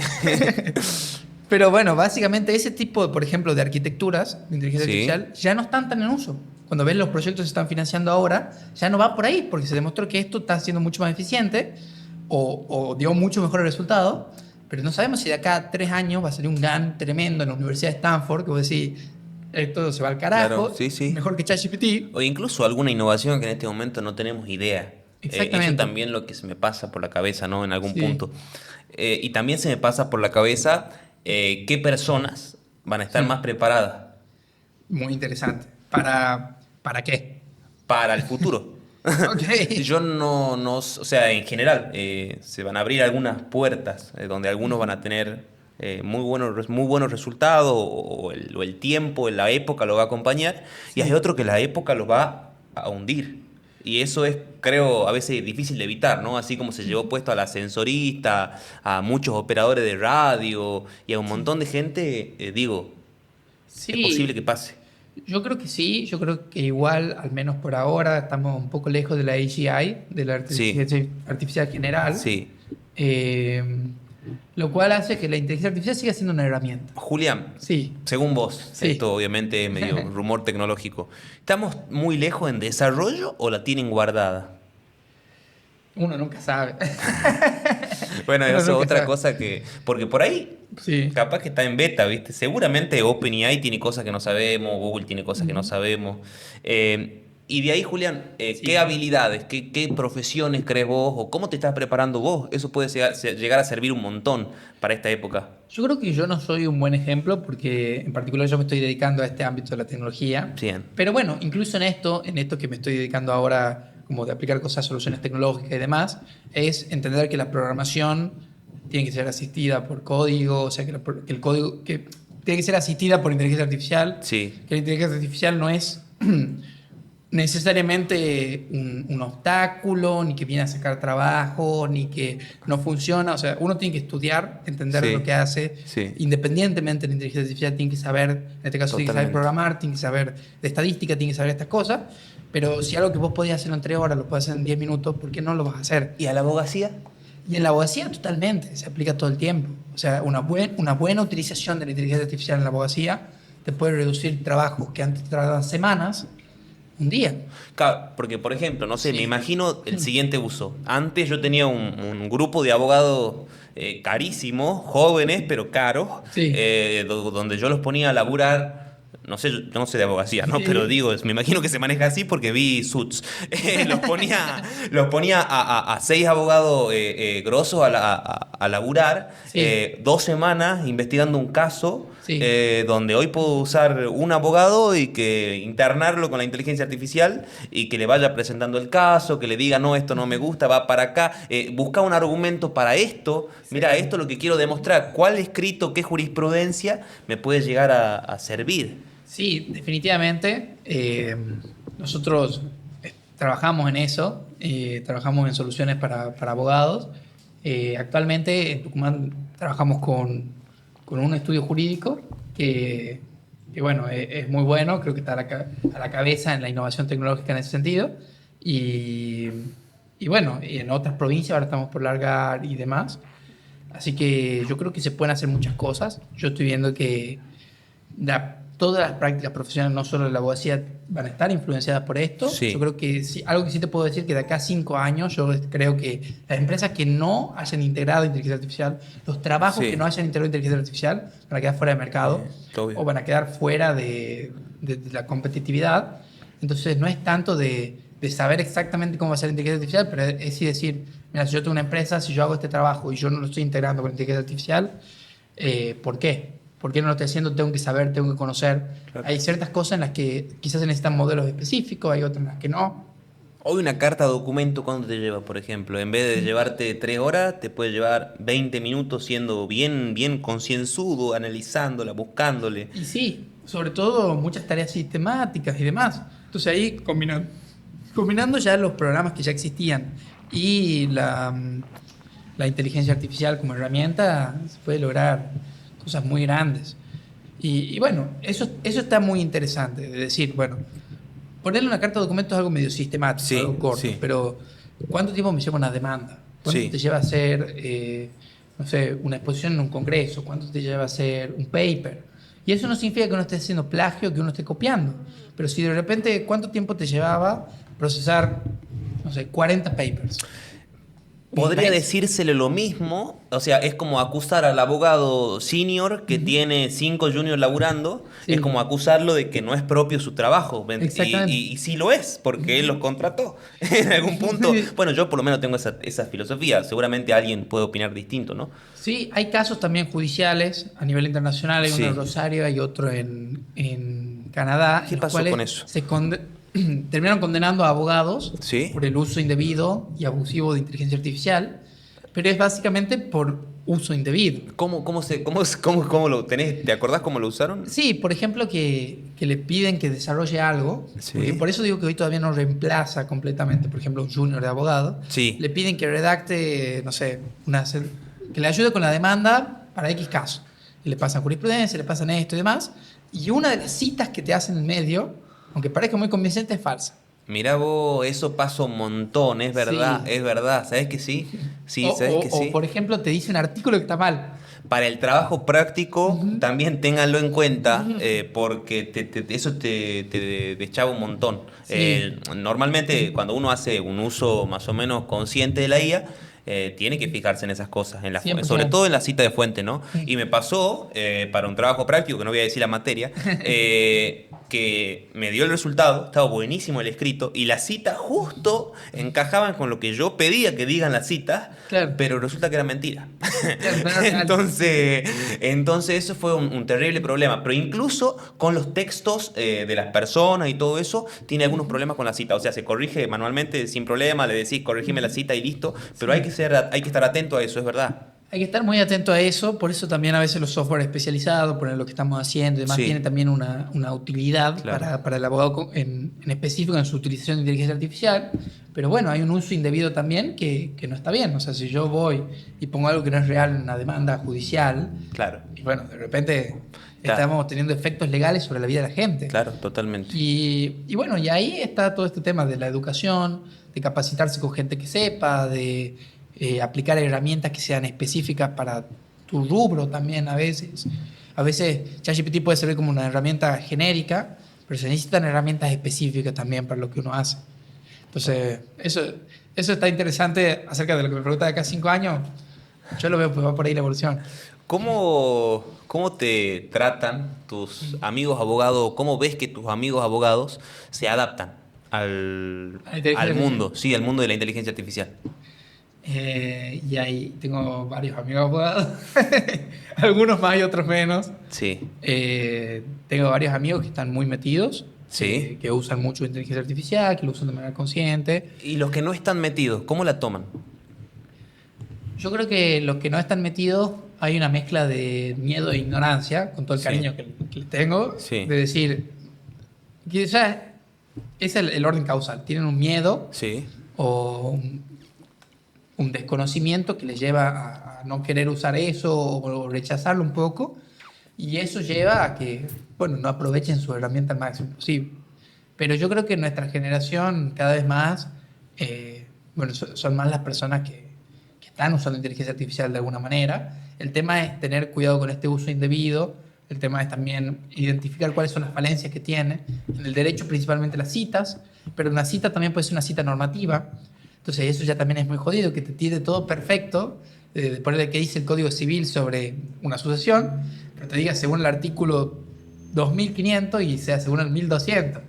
Pero bueno, básicamente ese tipo, por ejemplo, de arquitecturas de inteligencia Sí. artificial ya no están tan en uso. Cuando ves los proyectos que se están financiando ahora, ya no va por ahí, porque se demostró que esto está siendo mucho más eficiente o dio mucho mejores resultados, pero no sabemos si de acá a 3 años va a salir un GAN tremendo en la Universidad de Stanford, que vos decís, esto se va al carajo, Claro, sí, sí. mejor que ChatGPT. O incluso alguna innovación que en este momento no tenemos idea. Exactamente. Eso también lo que se me pasa por la cabeza, ¿no? En algún Sí. punto. Y también se me pasa por la cabeza qué personas van a estar Sí. más preparadas Muy interesante. ¿Para qué? para el futuro. Ok. Yo o sea, en general, se van a abrir algunas puertas donde algunos van a tener muy buenos resultados o el tiempo, la época lo va a acompañar y hay otro que la época lo va a hundir. Y eso es, creo, a veces difícil de evitar, ¿no? Así como se llevó puesto al ascensorista, a muchos operadores de radio y a un montón de gente, digo, Sí. es posible que pase. Yo creo que sí, yo creo que igual, al menos por ahora, estamos un poco lejos de la AGI, de la inteligencia artificial general. Sí. Lo cual hace que la inteligencia artificial siga siendo una herramienta. Julián, Sí. según vos, Sí. esto obviamente es medio rumor tecnológico, ¿estamos muy lejos en desarrollo o la tienen guardada? Uno nunca sabe. Bueno, Uno eso es nunca otra sabe. cosa que... Porque por ahí, Sí. capaz que está en beta, ¿viste? Seguramente OpenAI tiene cosas que no sabemos, Google tiene cosas que no sabemos. Y de ahí, Julián, Sí. ¿qué habilidades, qué profesiones crees vos o cómo te estás preparando vos? Eso puede llegar a servir un montón para esta época. Yo creo que yo no soy un buen ejemplo porque en particular yo me estoy dedicando a este ámbito de la tecnología. Bien. Pero bueno, incluso en esto que me estoy dedicando ahora, como de aplicar cosas, soluciones tecnológicas y demás, es entender que la programación tiene que ser asistida por código, o sea, que el código que tiene que ser asistida por inteligencia artificial, Sí. que la inteligencia artificial no es necesariamente un obstáculo, ni que viene a sacar trabajo, ni que no funciona. O sea, uno tiene que estudiar, entender Sí. lo que hace. Sí. Independientemente de la inteligencia artificial, tiene que saber, en este caso, tiene que saber Totalmente. programar, tiene que saber de estadística, tiene que saber estas cosas. Pero si algo que vos podías hacer en 3 horas lo puedes hacer en 10 minutos, ¿por qué no lo vas a hacer? ¿Y a la abogacía? Y en la abogacía totalmente, se aplica todo el tiempo. O sea, una buena utilización de la inteligencia artificial en la abogacía te puede reducir trabajos que antes tardaban semanas, un día. Claro, porque, por ejemplo, no sé, Sí. me imagino el siguiente uso. Antes yo tenía un grupo de abogados carísimos, jóvenes, pero caros, Sí. donde yo los ponía a laburar. No sé, yo no sé de abogacía, ¿no? Sí. Pero digo, me imagino que se maneja así porque vi Suits. Los ponía a 6 abogados grosos a laburar, Sí. 2 semanas investigando un caso, Sí. donde hoy puedo usar un abogado y que internarlo con la inteligencia artificial y que le vaya presentando el caso, que le diga, no, esto no me gusta, va para acá, busca un argumento para esto, mira, esto es lo que quiero demostrar, cuál escrito, qué jurisprudencia me puede llegar a servir. Sí, definitivamente. Nosotros trabajamos en eso, trabajamos en soluciones para abogados. Actualmente en Tucumán trabajamos con un estudio jurídico que bueno, es muy bueno, creo que está a la cabeza en la innovación tecnológica en ese sentido. Y bueno, y en otras provincias ahora estamos por largar y demás. Así que yo creo que se pueden hacer muchas cosas. Yo estoy viendo que todas las prácticas profesionales, no solo la abogacía, van a estar influenciadas por esto. Sí. Yo creo que algo que sí te puedo decir, que de acá a 5 años, yo creo que las empresas que no hayan integrado inteligencia artificial, los trabajos Sí. que no hayan integrado inteligencia artificial, van a quedar fuera de mercado Obvio. o van a quedar fuera de la competitividad. Entonces, no es tanto de saber exactamente cómo va a ser la inteligencia artificial, pero es sí decir, mira, si yo tengo una empresa, si yo hago este trabajo y yo no lo estoy integrando con inteligencia artificial, ¿por qué? ¿Por qué no lo estoy haciendo? Tengo que saber, tengo que conocer. Claro. Hay ciertas cosas en las que quizás se necesitan modelos específicos, hay otras en las que no. Hoy una carta documento, ¿cuánto te lleva, por ejemplo? En vez de llevarte 3 horas, te puede llevar 20 minutos siendo bien concienzudo, analizándola, buscándole. Y sí, sobre todo muchas tareas sistemáticas y demás. Entonces ahí combinando ya los programas que ya existían y la inteligencia artificial como herramienta, se puede lograr cosas muy grandes. Y bueno, eso está muy interesante. De decir, bueno, ponerle una carta de documentos es algo medio sistemático, Sí, algo corto, sí. pero ¿cuánto tiempo me lleva una demanda? ¿Cuánto Sí. te lleva a hacer, no sé, una exposición en un congreso? ¿Cuánto te lleva a hacer un paper? Y eso no significa que uno esté haciendo plagio, que uno esté copiando. Pero si de repente, ¿cuánto tiempo te llevaba procesar, no sé, 40 papers? Podría Un mes. decírsele lo mismo, o sea, es como acusar al abogado senior que tiene 5 juniors laburando, Sí. es como acusarlo de que no es propio su trabajo. Exactamente. Y sí lo es, porque él los contrató. En algún punto, Sí. bueno, yo por lo menos tengo esa filosofía, seguramente alguien puede opinar distinto, ¿no? Sí, hay casos también judiciales a nivel internacional. Hay Sí. uno en Rosario, hay otro en Canadá. ¿Qué en los pasó cuales con eso? terminaron condenando a abogados Sí. por el uso indebido y abusivo de inteligencia artificial, pero es básicamente por uso indebido. ¿Cómo lo tenés? ¿Te acordás cómo lo usaron? Sí, por ejemplo, que le piden que desarrolle algo, Sí. porque por eso digo que hoy todavía no reemplaza completamente, por ejemplo, un junior de abogado. Sí. Le piden que redacte, no sé, que le ayude con la demanda para X caso. y le pasan jurisprudencia, le pasan esto y demás. Y una de las citas que te hacen en medio, aunque parezca muy convincente, es falsa. Mirá vos, eso pasa un montón, es verdad, Sí. es verdad. ¿Sabés que sí? Sí, ¿sabés que sí? O, por ejemplo, te dice un artículo que está mal. Para el trabajo práctico, también ténganlo en cuenta, porque eso te deschaba un montón. Sí. Normalmente, cuando uno hace un uso más o menos consciente de la IA, tiene que fijarse en esas cosas, 100%. sobre todo en la cita de fuente, ¿no? Y me pasó, para un trabajo práctico, que no voy a decir la materia, que me dio el resultado, estaba buenísimo el escrito, y las citas justo encajaban con lo que yo pedía que digan las citas, Claro. pero resulta que era mentira. Claro, no era real. Entonces eso fue un terrible problema. Pero incluso con los textos de las personas y todo eso, tiene algunos problemas con la cita. O sea, se corrige manualmente sin problema, le decís corregime la cita y listo. Pero hay que estar atento a eso, es verdad. Hay que estar muy atento a eso, por eso también a veces los software especializados, por lo que estamos haciendo y demás, Sí. tiene también una utilidad Claro. para el abogado en específico en su utilización de inteligencia artificial. Pero bueno, hay un uso indebido también que no está bien. O sea, si yo voy y pongo algo que no es real en una demanda judicial, Claro, y bueno, de repente Claro. estamos teniendo efectos legales sobre la vida de la gente. claro, totalmente. Y bueno, y ahí está todo este tema de la educación, de capacitarse con gente que sepa, de aplicar herramientas que sean específicas para tu rubro también a veces. A veces ChatGPT puede servir como una herramienta genérica, pero se necesitan herramientas específicas también para lo que uno hace. Entonces, eso está interesante acerca de lo que me preguntas de acá a 5 años. Yo lo veo, pues va por ahí la evolución. ¿Cómo te tratan tus amigos abogados? ¿Cómo ves que tus amigos abogados se adaptan A la inteligencia al mundo? Sí, al mundo de la inteligencia artificial. Y ahí tengo varios amigos abogados, algunos más y otros menos. Sí, Tengo varios amigos que están muy metidos, Sí. que usan mucho inteligencia artificial, que lo usan de manera consciente. y los que no están metidos, ¿cómo la toman? Yo creo que los que no están metidos hay una mezcla de miedo e ignorancia, con todo el Sí. cariño que les tengo, Sí. de decir, quizás es el orden causal. Tienen un miedo Sí, o un desconocimiento que les lleva a no querer usar eso o rechazarlo un poco, y eso lleva a que, bueno, no aprovechen su herramienta al máximo posible. Pero yo creo que en nuestra generación cada vez más, bueno, son más las personas que están usando inteligencia artificial de alguna manera. El tema es tener cuidado con este uso indebido. El tema es también identificar cuáles son las falencias que tiene. En el derecho principalmente las citas, pero una cita también puede ser una cita normativa. Entonces eso ya también es muy jodido, que te tire todo perfecto, de ponerle qué dice el Código Civil sobre una sucesión, pero te diga según el artículo 2500 y sea según el 1200.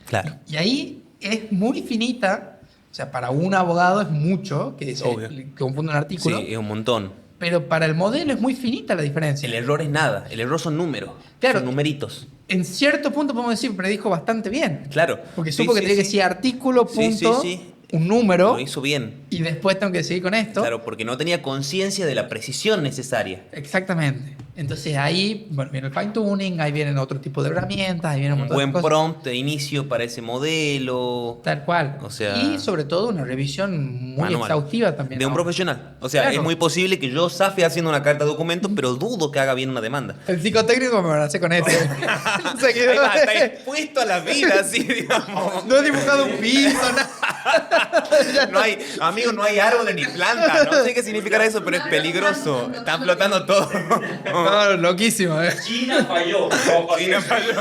claro. Y ahí es muy finita, o sea, para un abogado es mucho, que Obvio. confunda un artículo, Sí, es un montón. pero para el modelo es muy finita la diferencia. El error es nada, el error son números, Claro. son numeritos. En cierto punto podemos decir, predijo bastante bien. Claro. Porque Sí, supo que sí, tenía que sí. decir artículo, Sí, sí, punto, sí. un número, Lo hizo bien. y después tengo que seguir con esto. Claro, porque no tenía conciencia de la precisión necesaria. Exactamente. Entonces ahí, bueno, viene el fine tuning, ahí vienen otro tipo de herramientas, ahí vienen un Un montón de buen cosas. prompt de inicio para ese modelo. Tal cual. O sea, y sobre todo una revisión muy manual. exhaustiva también. De un ¿no? profesional. O sea, Claro. es muy posible que yo zafe haciendo una carta de documento, pero dudo que haga bien una demanda. El psicotécnico me lo hace con este. Se quedó- Ahí va, está expuesto a la vida, así, digamos. No he dibujado un piso, nada. No hay, amigo, no hay árboles ni plantas. No sé qué significará eso, pero es peligroso. Están flotando todo. No, loquísimo, ¿eh? China falló. China falló.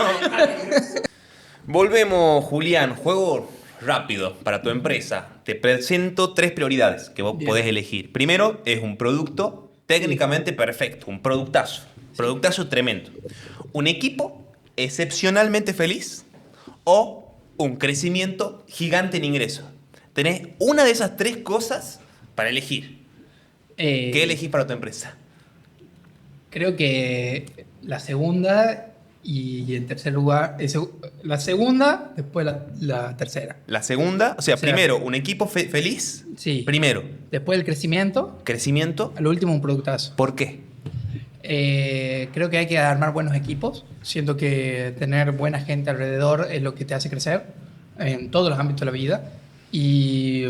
Volvemos, Julián. Juego rápido para tu empresa. Te presento 3 prioridades que vos Bien. podés elegir. Primero, es un producto técnicamente perfecto, un productazo. Productazo tremendo. Un equipo excepcionalmente feliz o un crecimiento gigante en ingresos. Tenés una de esas 3 cosas para elegir. ¿Qué elegís para tu empresa? Creo que la segunda y en tercer lugar, la segunda, después la tercera. La segunda, o sea, O sea, primero, un equipo feliz. Sí. Primero, Después el crecimiento, crecimiento. al último un productazo. ¿Por qué? Creo que hay que armar buenos equipos. Siento que tener buena gente alrededor es lo que te hace crecer en todos los ámbitos de la vida. Y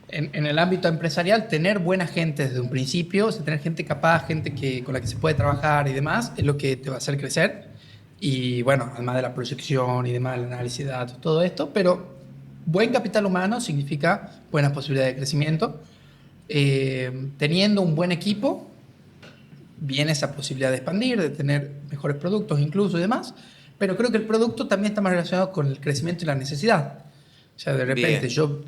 en el ámbito empresarial, tener buena gente desde un principio, o sea, tener gente capaz, con la que se puede trabajar y demás, es lo que te va a hacer crecer. Y bueno, además de la proyección y demás, el análisis de datos, todo esto, pero buen capital humano significa buenas posibilidades de crecimiento. Teniendo un buen equipo, viene esa posibilidad de expandir, de tener mejores productos incluso y demás, pero creo que el producto también está más relacionado con el crecimiento y la necesidad. O sea, de repente Bien. yo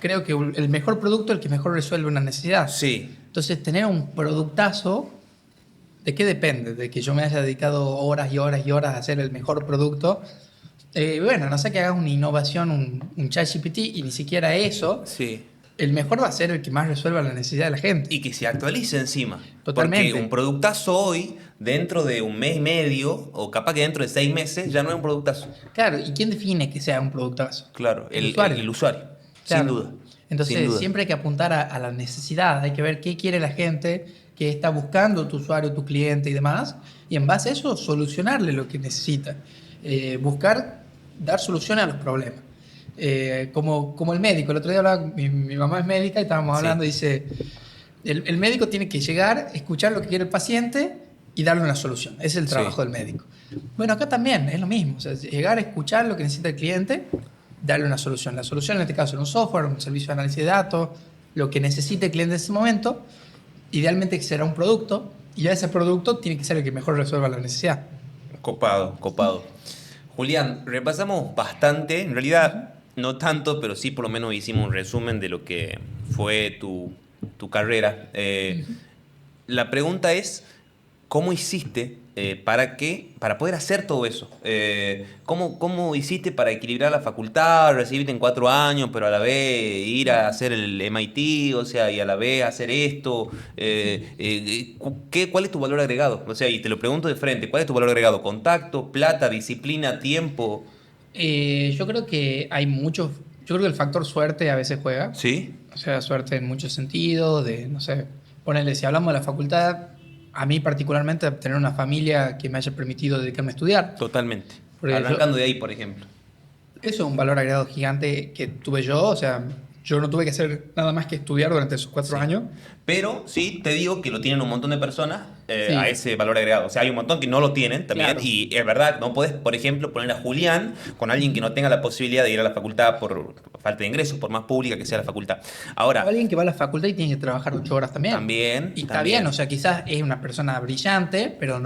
creo que el mejor producto es el que mejor resuelve una necesidad. Sí. Entonces, tener un productazo, ¿de qué depende? ¿De que yo me haya dedicado horas y horas y horas a hacer el mejor producto? Bueno, no sé, que hagas una innovación, un ChatGPT, y ni siquiera eso. Sí. El mejor va a ser el que más resuelva la necesidad de la gente. Y que se actualice encima. Totalmente. Porque un productazo hoy, dentro de un mes y medio, o capaz que dentro de 6 meses, ya no es un productazo. Claro, ¿y quién define que sea un productazo? Claro, El usuario. El usuario. Claro. Sin duda. Entonces, Sin duda. siempre hay que apuntar a la necesidad. Hay que ver qué quiere la gente, qué está buscando tu usuario, tu cliente y demás. Y en base a eso, solucionarle lo que necesita. Buscar dar soluciones a los problemas. Como el médico. El otro día hablaba, mi mamá es médica y estábamos hablando, dice, el médico tiene que llegar, escuchar lo que quiere el paciente y darle una solución. Ese es el trabajo del médico. Bueno, acá también es lo mismo. O sea, llegar a escuchar lo que necesita el cliente, darle una solución. La solución en este caso es un software, un servicio de análisis de datos, lo que necesite el cliente en ese momento, idealmente será un producto, y ya ese producto tiene que ser el que mejor resuelva la necesidad. Copado, copado. Julián, repasamos bastante, en realidad no tanto, pero sí por lo menos hicimos un resumen de lo que fue tu carrera. La pregunta es, ¿cómo hiciste para poder hacer todo eso? ¿Cómo hiciste para equilibrar la facultad, recibirte en 4 años, pero a la vez ir a hacer el MIT, o sea, y a la vez hacer esto? ¿Cuál es tu valor agregado? O sea, y te lo pregunto de frente, ¿cuál es tu valor agregado? ¿Contacto, plata, disciplina, tiempo? Yo creo que hay muchos. Yo creo que el factor suerte a veces juega. ¿Sí? O sea, suerte en muchos sentidos, no sé, ponele, si hablamos de la facultad, a mí particularmente tener una familia que me haya permitido dedicarme a estudiar. Totalmente. Porque Arrancando de ahí, por ejemplo. Eso es un valor agregado gigante que tuve yo, o sea, yo no tuve que hacer nada más que estudiar durante esos 4 años. Pero sí te digo que lo tienen un montón de personas Sí. a ese valor agregado. O sea, hay un montón que no lo tienen también. Claro. Y es verdad, no puedes, por ejemplo, poner a Julián con alguien que no tenga la posibilidad de ir a la facultad por falta de ingresos, por más pública que sea la facultad. Ahora, Alguien que va a la facultad y tiene que trabajar 8 horas también. También, Y está también. bien, o sea, quizás es una persona brillante, pero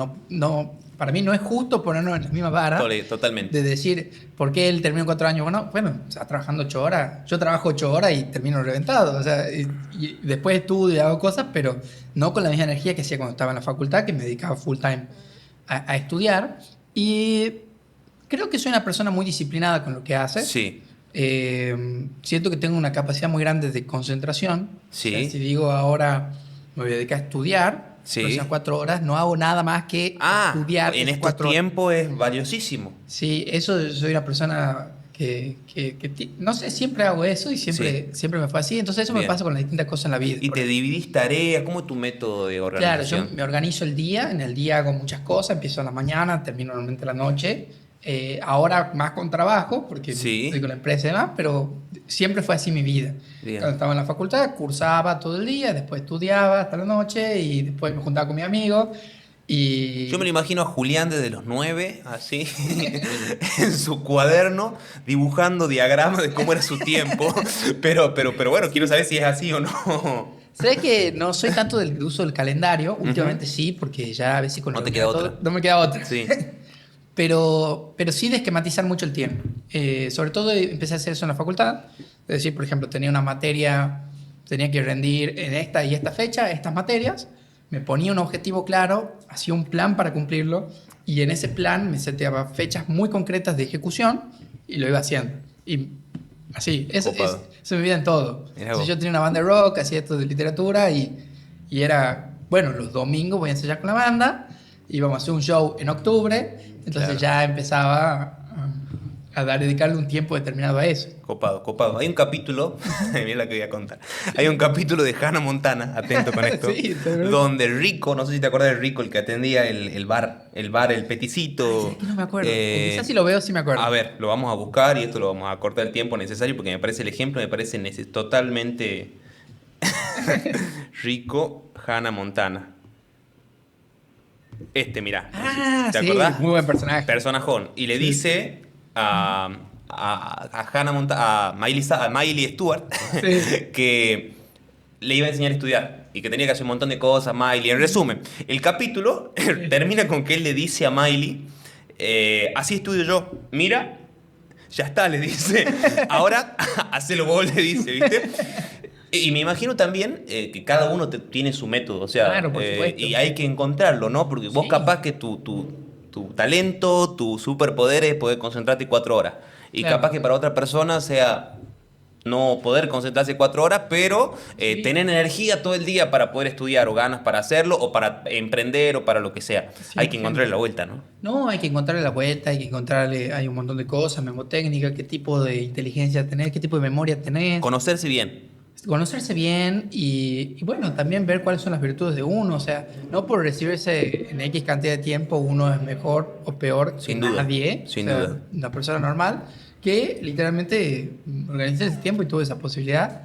para mí no es justo ponernos en la misma vara. totalmente. De decir, ¿por qué él terminó 4 años? Bueno, o sea, trabajando 8 horas. Yo trabajo 8 horas y termino reventado. O sea, y después estudio y hago cosas, pero no con la misma energía que hacía cuando estaba en la facultad, que me dedicaba full time a estudiar. Y creo que soy una persona muy disciplinada con lo que hace. Sí. Siento que tengo una capacidad muy grande de concentración. Sí. O sea, si digo ahora me voy a dedicar a estudiar, Sí. por esas 4 horas, no hago nada más que estudiar. En esas estos 4 horas. tiempos es valiosísimo. Sí, eso soy una persona que no sé, siempre hago eso y siempre me fue así. Entonces eso Bien. me pasa con las distintas cosas en la vida. Y te dividís tareas, ¿cómo es tu método de Claro, organización? yo me organizo el día, en el día hago muchas cosas, empiezo a la mañana, termino normalmente a la noche. Ahora más con trabajo, porque Sí. estoy con la empresa y demás, pero siempre fue así mi vida. Bien. Cuando estaba en la facultad, cursaba todo el día, después estudiaba hasta la noche y después me juntaba con mis amigos. Y Yo me lo imagino a Julián desde los 9, así, en su cuaderno, dibujando diagramas de cómo era su tiempo. Pero bueno, quiero saber si es así o no. sé que no soy tanto del uso del calendario, últimamente sí, porque ya a veces con No te reuniones queda todo- otra. no me queda otra. Sí. Pero sí de esquematizar mucho el tiempo. Sobre todo empecé a hacer eso en la facultad. Es decir, por ejemplo, tenía una materia, tenía que rendir en esta y esta fecha, estas materias. Me ponía un objetivo claro, hacía un plan para cumplirlo y en ese plan me seteaba fechas muy concretas de ejecución y lo iba haciendo. Y así, Copado. eso me vida en todo. Mirá Entonces, vos. yo tenía una banda de rock, hacía esto de literatura y era, bueno, los domingos voy a ensayar con la banda, íbamos a hacer un show en octubre, entonces Claro. ya empezaba dedicarle un tiempo determinado a eso. Copado, copado. Hay un capítulo, mira lo que voy a contar. Hay un capítulo de Hannah Montana, atento con esto, Sí, seguro. donde Rico, no sé si te acuerdas de Rico, el que atendía el bar, el peticito. Es que no me acuerdo. O quizás si lo veo, sí me acuerdo. A ver, lo vamos a buscar y esto lo vamos a cortar el tiempo necesario porque me parece el ejemplo, me parece totalmente Rico, Hannah Montana. Mirá. ¿Te sí, acordás? muy buen personaje. Personajón. Y le dice a Hannah Montana, a Miley Stewart, Sí. que le iba a enseñar a estudiar y que tenía que hacer un montón de cosas, Miley. En resumen, el capítulo termina con que él le dice a Miley, así estudio yo, mira, ya está, le dice, ahora hacelo vos, le dice, ¿viste? Y me imagino también que cada uno tiene su método, o sea, Claro, por supuesto. y hay que encontrarlo, ¿no? Porque vos Sí. capaz que tu talento, tu superpoder es poder concentrarte 4 horas. Y Claro. capaz que para otra persona sea no poder concentrarse 4 horas, pero Sí. tener energía todo el día para poder estudiar o ganas para hacerlo o para emprender o para lo que sea. Hay que 100%. encontrarle la vuelta, ¿no? No, hay que encontrarle la vuelta, hay un montón de cosas, memotécnica, qué tipo de inteligencia tenés, qué tipo de memoria tenés. Conocerse bien. Conocerse bien y bueno, también ver cuáles son las virtudes de uno. O sea, no por recibirse en X cantidad de tiempo uno es mejor o peor Sin que duda, nadie. sin O sea, duda. una persona normal que literalmente organizó ese tiempo y tuvo esa posibilidad.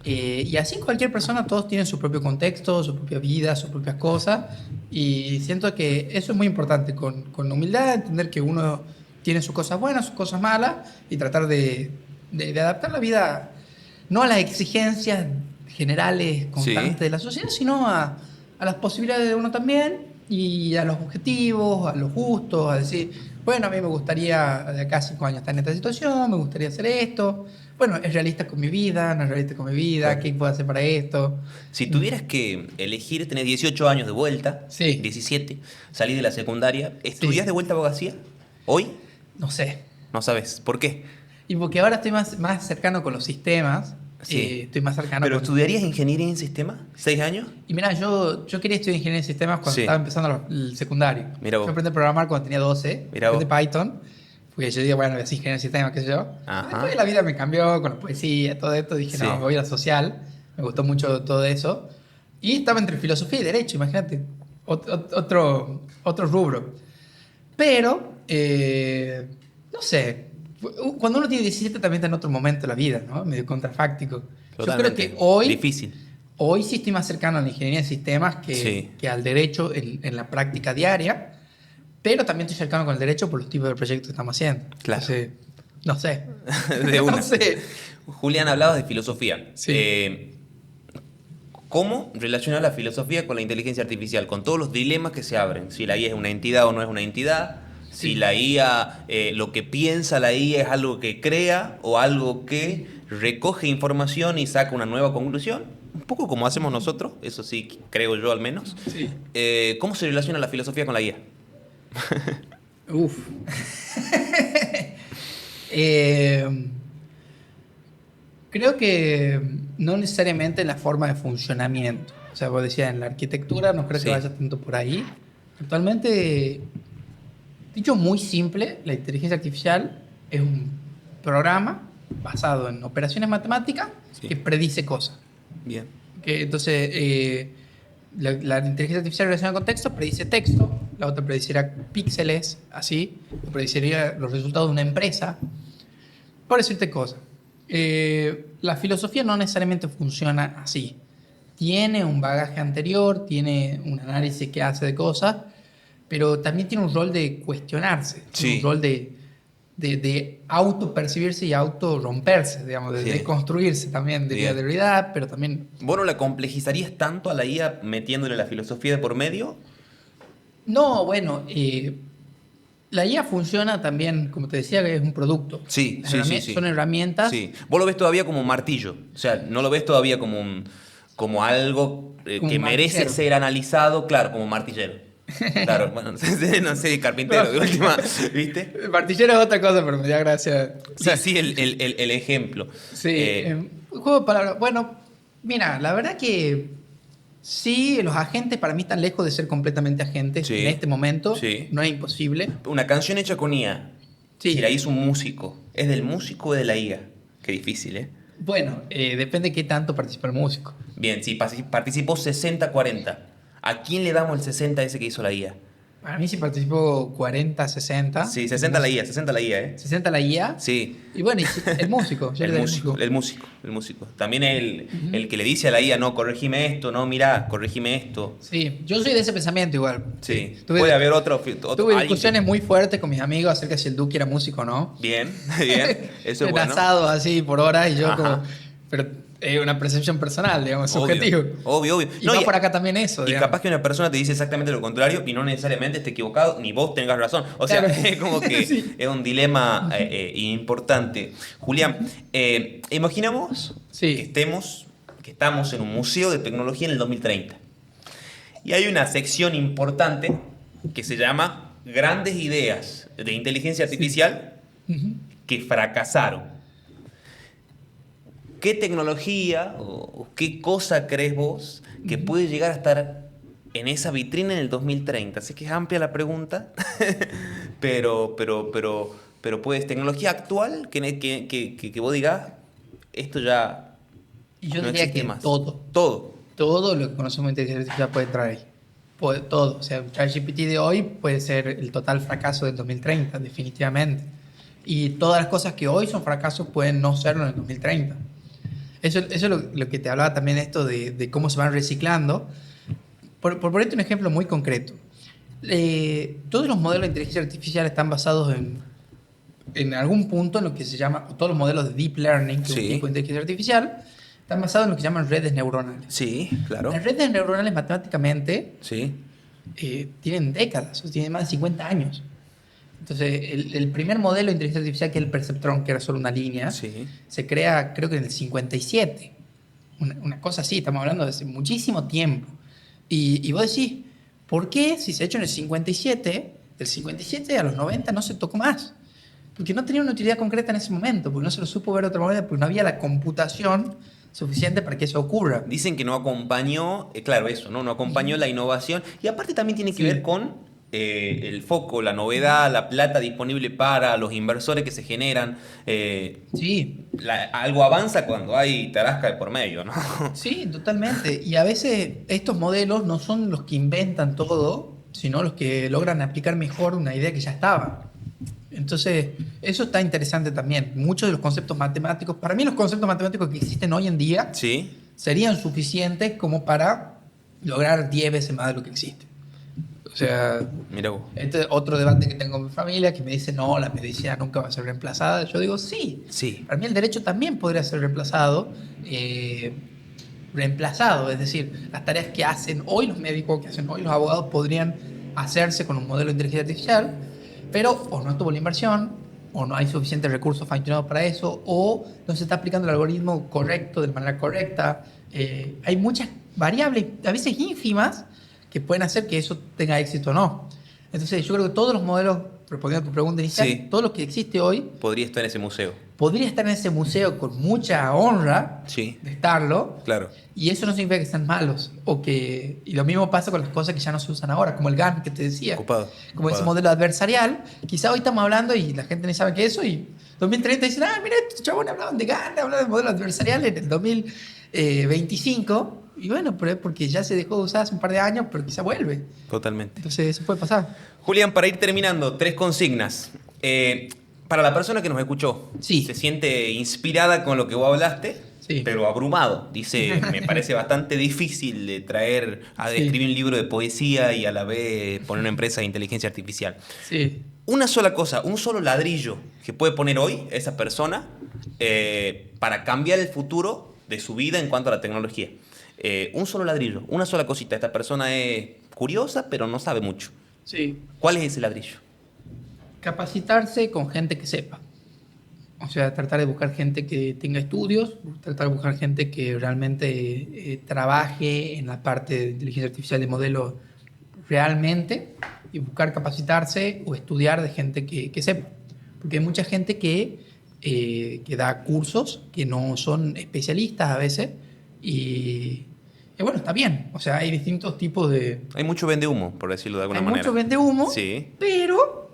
Y así cualquier persona, todos tienen su propio contexto, su propia vida, sus propias cosas. Y siento que eso es muy importante, con humildad, entender que uno tiene sus cosas buenas, sus cosas malas y tratar de adaptar la vida no a las exigencias generales constantes Sí. de la sociedad, sino a las posibilidades de uno también y a los objetivos, a los gustos, a decir, bueno, a mí me gustaría de acá a 5 años estar en esta situación, me gustaría hacer esto. Bueno, ¿es realista con mi vida? ¿No es realista con mi vida? Claro. ¿Qué puedo hacer para esto? Si tuvieras que elegir, tenés 18 años de vuelta, Sí. 17, salís de la secundaria, ¿estudiás Sí. de vuelta abogacía? ¿Hoy? No sé. No sabes. ¿Por qué? Y porque ahora estoy más cercano con los sistemas. Sí. Estoy más cercano ¿Pero con... estudiarías ingeniería en sistema? ¿6 años? Y mira, yo quería estudiar ingeniería de sistemas cuando Sí. estaba empezando el secundario. Mira vos. Yo aprendí a programar cuando tenía 12. Mira vos. Aprendí Python. Porque yo dije, bueno, voy a hacer ingeniería de sistemas, qué sé yo. Ajá. Después la vida me cambió con la poesía, todo esto. Dije, Sí. no, me voy a la social. Me gustó mucho todo eso. Y estaba entre filosofía y derecho, imagínate. Otro rubro. Pero, no sé. Cuando uno tiene 17 también está en otro momento de la vida, ¿no? Medio contrafáctico. Yo creo Totalmente. que hoy... Difícil. Hoy sí estoy más cercano a la ingeniería de sistemas Sí. que al derecho en la práctica diaria, pero también estoy cercano con el derecho por los tipos de proyectos que estamos haciendo. Claro. Entonces, no sé. De una. No sé. Julián, hablabas de filosofía. Sí. ¿Cómo relacionar la filosofía con la inteligencia artificial? Con todos los dilemas que se abren. Si la IA es una entidad o no es una entidad. Si Sí. la IA, lo que piensa la IA es algo que crea o algo que recoge información y saca una nueva conclusión. Un poco como hacemos nosotros, eso sí creo yo al menos. Sí. ¿Cómo se relaciona la filosofía con la IA? Uf. Creo que no necesariamente en la forma de funcionamiento. O sea, vos decías en la arquitectura, no creo Sí. que vaya tanto por ahí. Actualmente, dicho muy simple, la inteligencia artificial es un programa basado en operaciones matemáticas Sí. que predice cosas. Bien. Entonces, la inteligencia artificial relacionada con texto predice texto, la otra prediciera píxeles, así, o prediciría los resultados de una empresa, por decirte cosas. La filosofía no necesariamente funciona así. Tiene un bagaje anterior, tiene un análisis que hace de cosas, pero también tiene un rol de cuestionarse, tiene Sí. un rol de autopercibirse y auto-romperse, digamos, de Sí. construirse también, de Bien. realidad, pero también... ¿Vos no la complejizarías tanto a la IA metiéndole la filosofía de por medio? No, bueno, la IA funciona también, como te decía, que es un producto. Sí, Las sí, herramientas- sí, sí. Son herramientas. Sí. Vos lo ves todavía como un martillo. O sea, no lo ves todavía como algo Como que un merece martillero. ser analizado, claro, como martillero. Claro, bueno, no sé, carpintero, de última, ¿viste? El martillero es otra cosa, pero me da gracia. Sí, sí, el ejemplo. Sí, juego de palabras. Bueno, mira, la verdad que sí, los agentes para mí están lejos de ser completamente agentes Sí, en este momento. sí. No es imposible. Una canción hecha con IA, Si la IA es un músico, ¿es del músico o de la IA? Qué difícil, ¿eh? Bueno, depende de qué tanto participa el músico. Bien, si participó 60-40, ¿a quién le damos el 60 ese que hizo la IA? Para mí si participó 40, 60. Sí, 60 la IA, 60 la IA, ¿eh? 60 la IA. Sí. Y bueno, el músico. El músico. También el que le dice a la IA, no, corregime esto, no, mirá, corregime esto. Sí, yo soy de ese pensamiento igual. Sí, Tuve- puede haber otro Tuve discusiones muy fuertes con mis amigos acerca de si el Duque era músico o no. Bien, bien, eso es bueno. Enlazado así por horas y yo Ajá. como... Pero es una percepción personal, digamos, subjetivo. Obvio. Y va por acá también eso, Y digamos. capaz que una persona te dice exactamente lo contrario y no necesariamente esté equivocado, ni vos tengas razón. O sea, Claro. es como que Sí. es un dilema importante. Julián, imaginamos Sí. que estamos en un museo de tecnología en el 2030. Y hay una sección importante que se llama Grandes Ideas de Inteligencia Artificial Ujú. que fracasaron. ¿Qué tecnología o qué cosa crees vos que puede llegar a estar en esa vitrina en el 2030? Sé que es amplia la pregunta, pero pues tecnología actual que vos digas, esto ya Y yo no diría existe que más. todo. Todo. Todo lo que conocemos de inteligencia artificial puede entrar ahí. Todo. O sea, un ChatGPT de hoy puede ser el total fracaso del 2030, definitivamente. Y todas las cosas que hoy son fracasos pueden no serlo en el 2030. Eso es lo que te hablaba también esto de cómo se van reciclando. Por ponerte un ejemplo muy concreto. Todos los modelos de inteligencia artificial están basados en algún punto en lo que se llama, todos los modelos de deep learning, que es un Sí. tipo de inteligencia artificial, están basados en lo que se llaman redes neuronales. Sí, claro. Las redes neuronales matemáticamente Sí. tienen décadas, o tienen más de 50 años. Entonces, el primer modelo de inteligencia artificial, que es el perceptrón, que era solo una línea, Sí. se crea creo que en el 57. Una cosa así, estamos hablando de hace muchísimo tiempo. Y vos decís, ¿por qué si se ha hecho en el 57, del 57 a los 90 no se tocó más? Porque no tenía una utilidad concreta en ese momento, porque no se lo supo ver de otra manera, porque no había la computación suficiente para que eso ocurra. Dicen que no acompañó, claro, eso, ¿no? No acompañó la innovación. Y aparte también tiene que Sí. ver con el foco, la novedad, la plata disponible para los inversores que se generan. Sí, Algo avanza cuando hay tarasca de por medio, ¿no? sí, totalmente. Y a veces estos modelos no son los que inventan todo, sino los que logran aplicar mejor una idea que ya estaba. Entonces, eso está interesante también. Muchos de los conceptos matemáticos, para mí los conceptos matemáticos que existen hoy en día Sí. serían suficientes como para lograr 10 veces más de lo que existe. O sea, Mira vos. este es otro debate que tengo con mi familia que me dice, no, la medicina nunca va a ser reemplazada. Yo digo, sí. Sí. Para mí el derecho también podría ser reemplazado. Es decir, las tareas que hacen hoy los médicos, que hacen hoy los abogados, podrían hacerse con un modelo de inteligencia artificial, pero o no tuvo la inversión, o no hay suficientes recursos fine-tunados para eso, o no se está aplicando el algoritmo correcto, de manera correcta. Hay muchas variables, a veces ínfimas, que pueden hacer que eso tenga éxito o no. Entonces, yo creo que todos los modelos, respondiendo a tu pregunta inicial, Sí. todo lo que existe hoy Podría estar en ese museo. podría estar en ese museo con mucha honra Sí. de estarlo, Claro. y eso no significa que sean malos. Y lo mismo pasa con las cosas que ya no se usan ahora, como el GAN que te decía. Ocupado. Como ese Ocupado. modelo adversarial. Quizá hoy estamos hablando y la gente ni sabe qué es eso, y 2030 dicen, mira, estos chabones hablaban de GAN, hablaban de modelo adversarial en el 2025. Y bueno, pero es porque ya se dejó de usar hace un par de años, pero quizá vuelve. Totalmente. Entonces eso puede pasar. Julián, para ir terminando, 3 consignas. Para la persona que nos escuchó, Sí. se siente inspirada con lo que vos hablaste, Sí. pero abrumado. Dice, me parece bastante difícil de traer a Sí. escribir un libro de poesía y a la vez poner una empresa de inteligencia artificial. Sí. Una sola cosa, un solo ladrillo que puede poner hoy esa persona para cambiar el futuro de su vida en cuanto a la tecnología. Un solo ladrillo, una sola cosita. Esta persona es curiosa, pero no sabe mucho. Sí. ¿Cuál es ese ladrillo? Capacitarse con gente que sepa. O sea, tratar de buscar gente que tenga estudios, tratar de buscar gente que realmente trabaje en la parte de inteligencia artificial de modelo realmente, y buscar capacitarse o estudiar de gente que sepa. Porque hay mucha gente que da cursos que no son especialistas a veces, y bueno, está bien. O sea, hay distintos tipos de... Hay mucho vende humo, por decirlo de alguna Hay manera. mucho vende humo, Sí. pero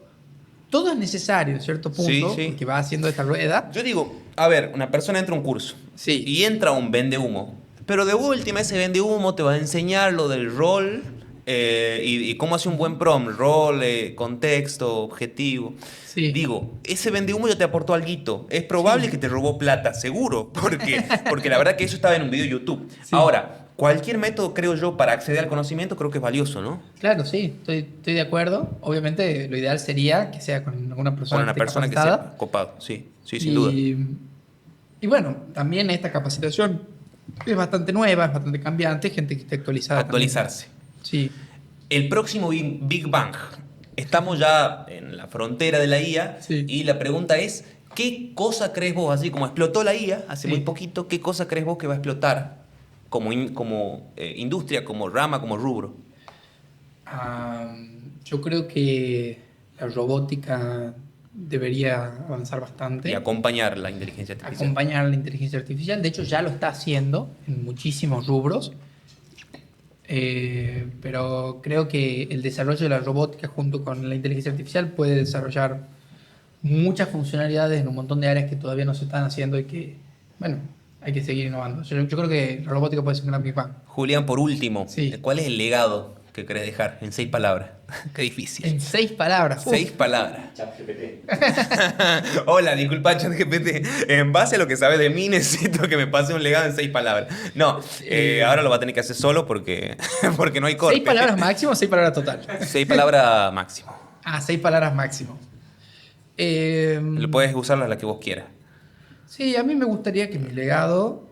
todo es necesario en cierto punto, Sí, sí. porque va haciendo esta rueda. Yo digo, a ver, una persona entra a un curso Sí. y entra un vende humo, pero de última ese vende humo te va a enseñar lo del rol y cómo hace un buen prompt, rol, contexto, objetivo. Sí. Digo, ese vende humo ya te aportó alguito. Es probable Sí. que te robó plata, seguro, porque la verdad que eso estaba en un video de YouTube. Sí. Ahora, cualquier método, creo yo, para acceder al conocimiento creo que es valioso, ¿no? Claro, sí, estoy de acuerdo. Obviamente lo ideal sería que sea con alguna persona, Con una esté persona que capacitada. sepa, copado, sí, sin duda. Y bueno, también esta capacitación es bastante nueva, es bastante cambiante, gente que esté actualizada. Actualizarse. También. Sí, El próximo Big Bang. Estamos ya en la frontera de la IA Sí. y la pregunta es, ¿qué cosa crees vos, así como explotó la IA hace Sí. muy poquito, qué cosa crees vos que va a explotar como industria, como rama, como rubro? yo creo que la robótica debería avanzar bastante. Y acompañar la inteligencia artificial. Acompañar la inteligencia artificial. De hecho, ya lo está haciendo en muchísimos rubros. Pero creo que el desarrollo de la robótica junto con la inteligencia artificial puede desarrollar muchas funcionalidades en un montón de áreas que todavía no se están haciendo y que, bueno, hay que seguir innovando. Yo creo que la robótica puede ser un gran Big Bang. Julián, por último, Sí. ¿cuál es el legado que querés dejar en 6 palabras? Qué difícil. En 6 palabras. 6 palabras. Hola, disculpa, ChatGPT. En base a lo que sabes de mí, necesito que me pase un legado en 6 palabras. No, ahora lo va a tener que hacer solo porque no hay corte. 6 palabras máximo o 6 palabras total. 6 palabras máximo. 6 palabras máximo. Lo puedes usar las que vos quieras. Sí, a mí me gustaría que mi legado...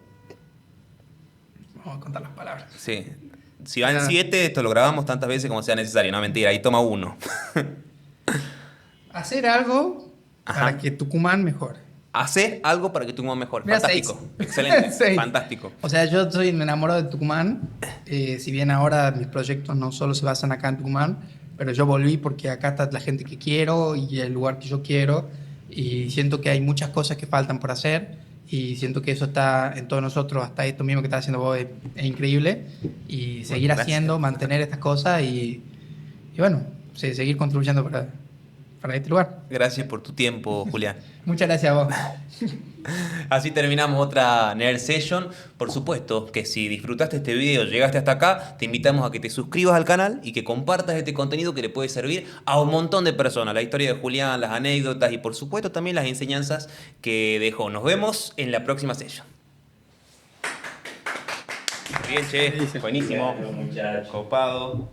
Vamos a contar las palabras. Sí. Si van 7, esto lo grabamos tantas veces como sea necesario. No, mentira, ahí toma 1. Hacer algo Ajá. para que Tucumán mejore. Hacer algo para que Tucumán mejore. Mira, Fantástico. 6. Excelente. 6. Fantástico. O sea, yo soy enamorado de Tucumán. Si bien ahora mis proyectos no solo se basan acá en Tucumán, pero yo volví porque acá está la gente que quiero y el lugar que yo quiero. Y siento que hay muchas cosas que faltan por hacer. Y siento que eso está en todos nosotros, hasta esto mismo que estás haciendo vos es increíble. Y seguir Gracias. haciendo, mantener estas cosas y bueno, sí, seguir contribuyendo para este lugar. Gracias por tu tiempo, Julián. Muchas gracias a vos. Así terminamos otra Nerd Session. Por supuesto que si disfrutaste este video, llegaste hasta acá, te invitamos a que te suscribas al canal y que compartas este contenido que le puede servir a un montón de personas. La historia de Julián, las anécdotas y por supuesto también las enseñanzas que dejó. Nos vemos en la próxima session. Bien, che. Buenísimo. Copado.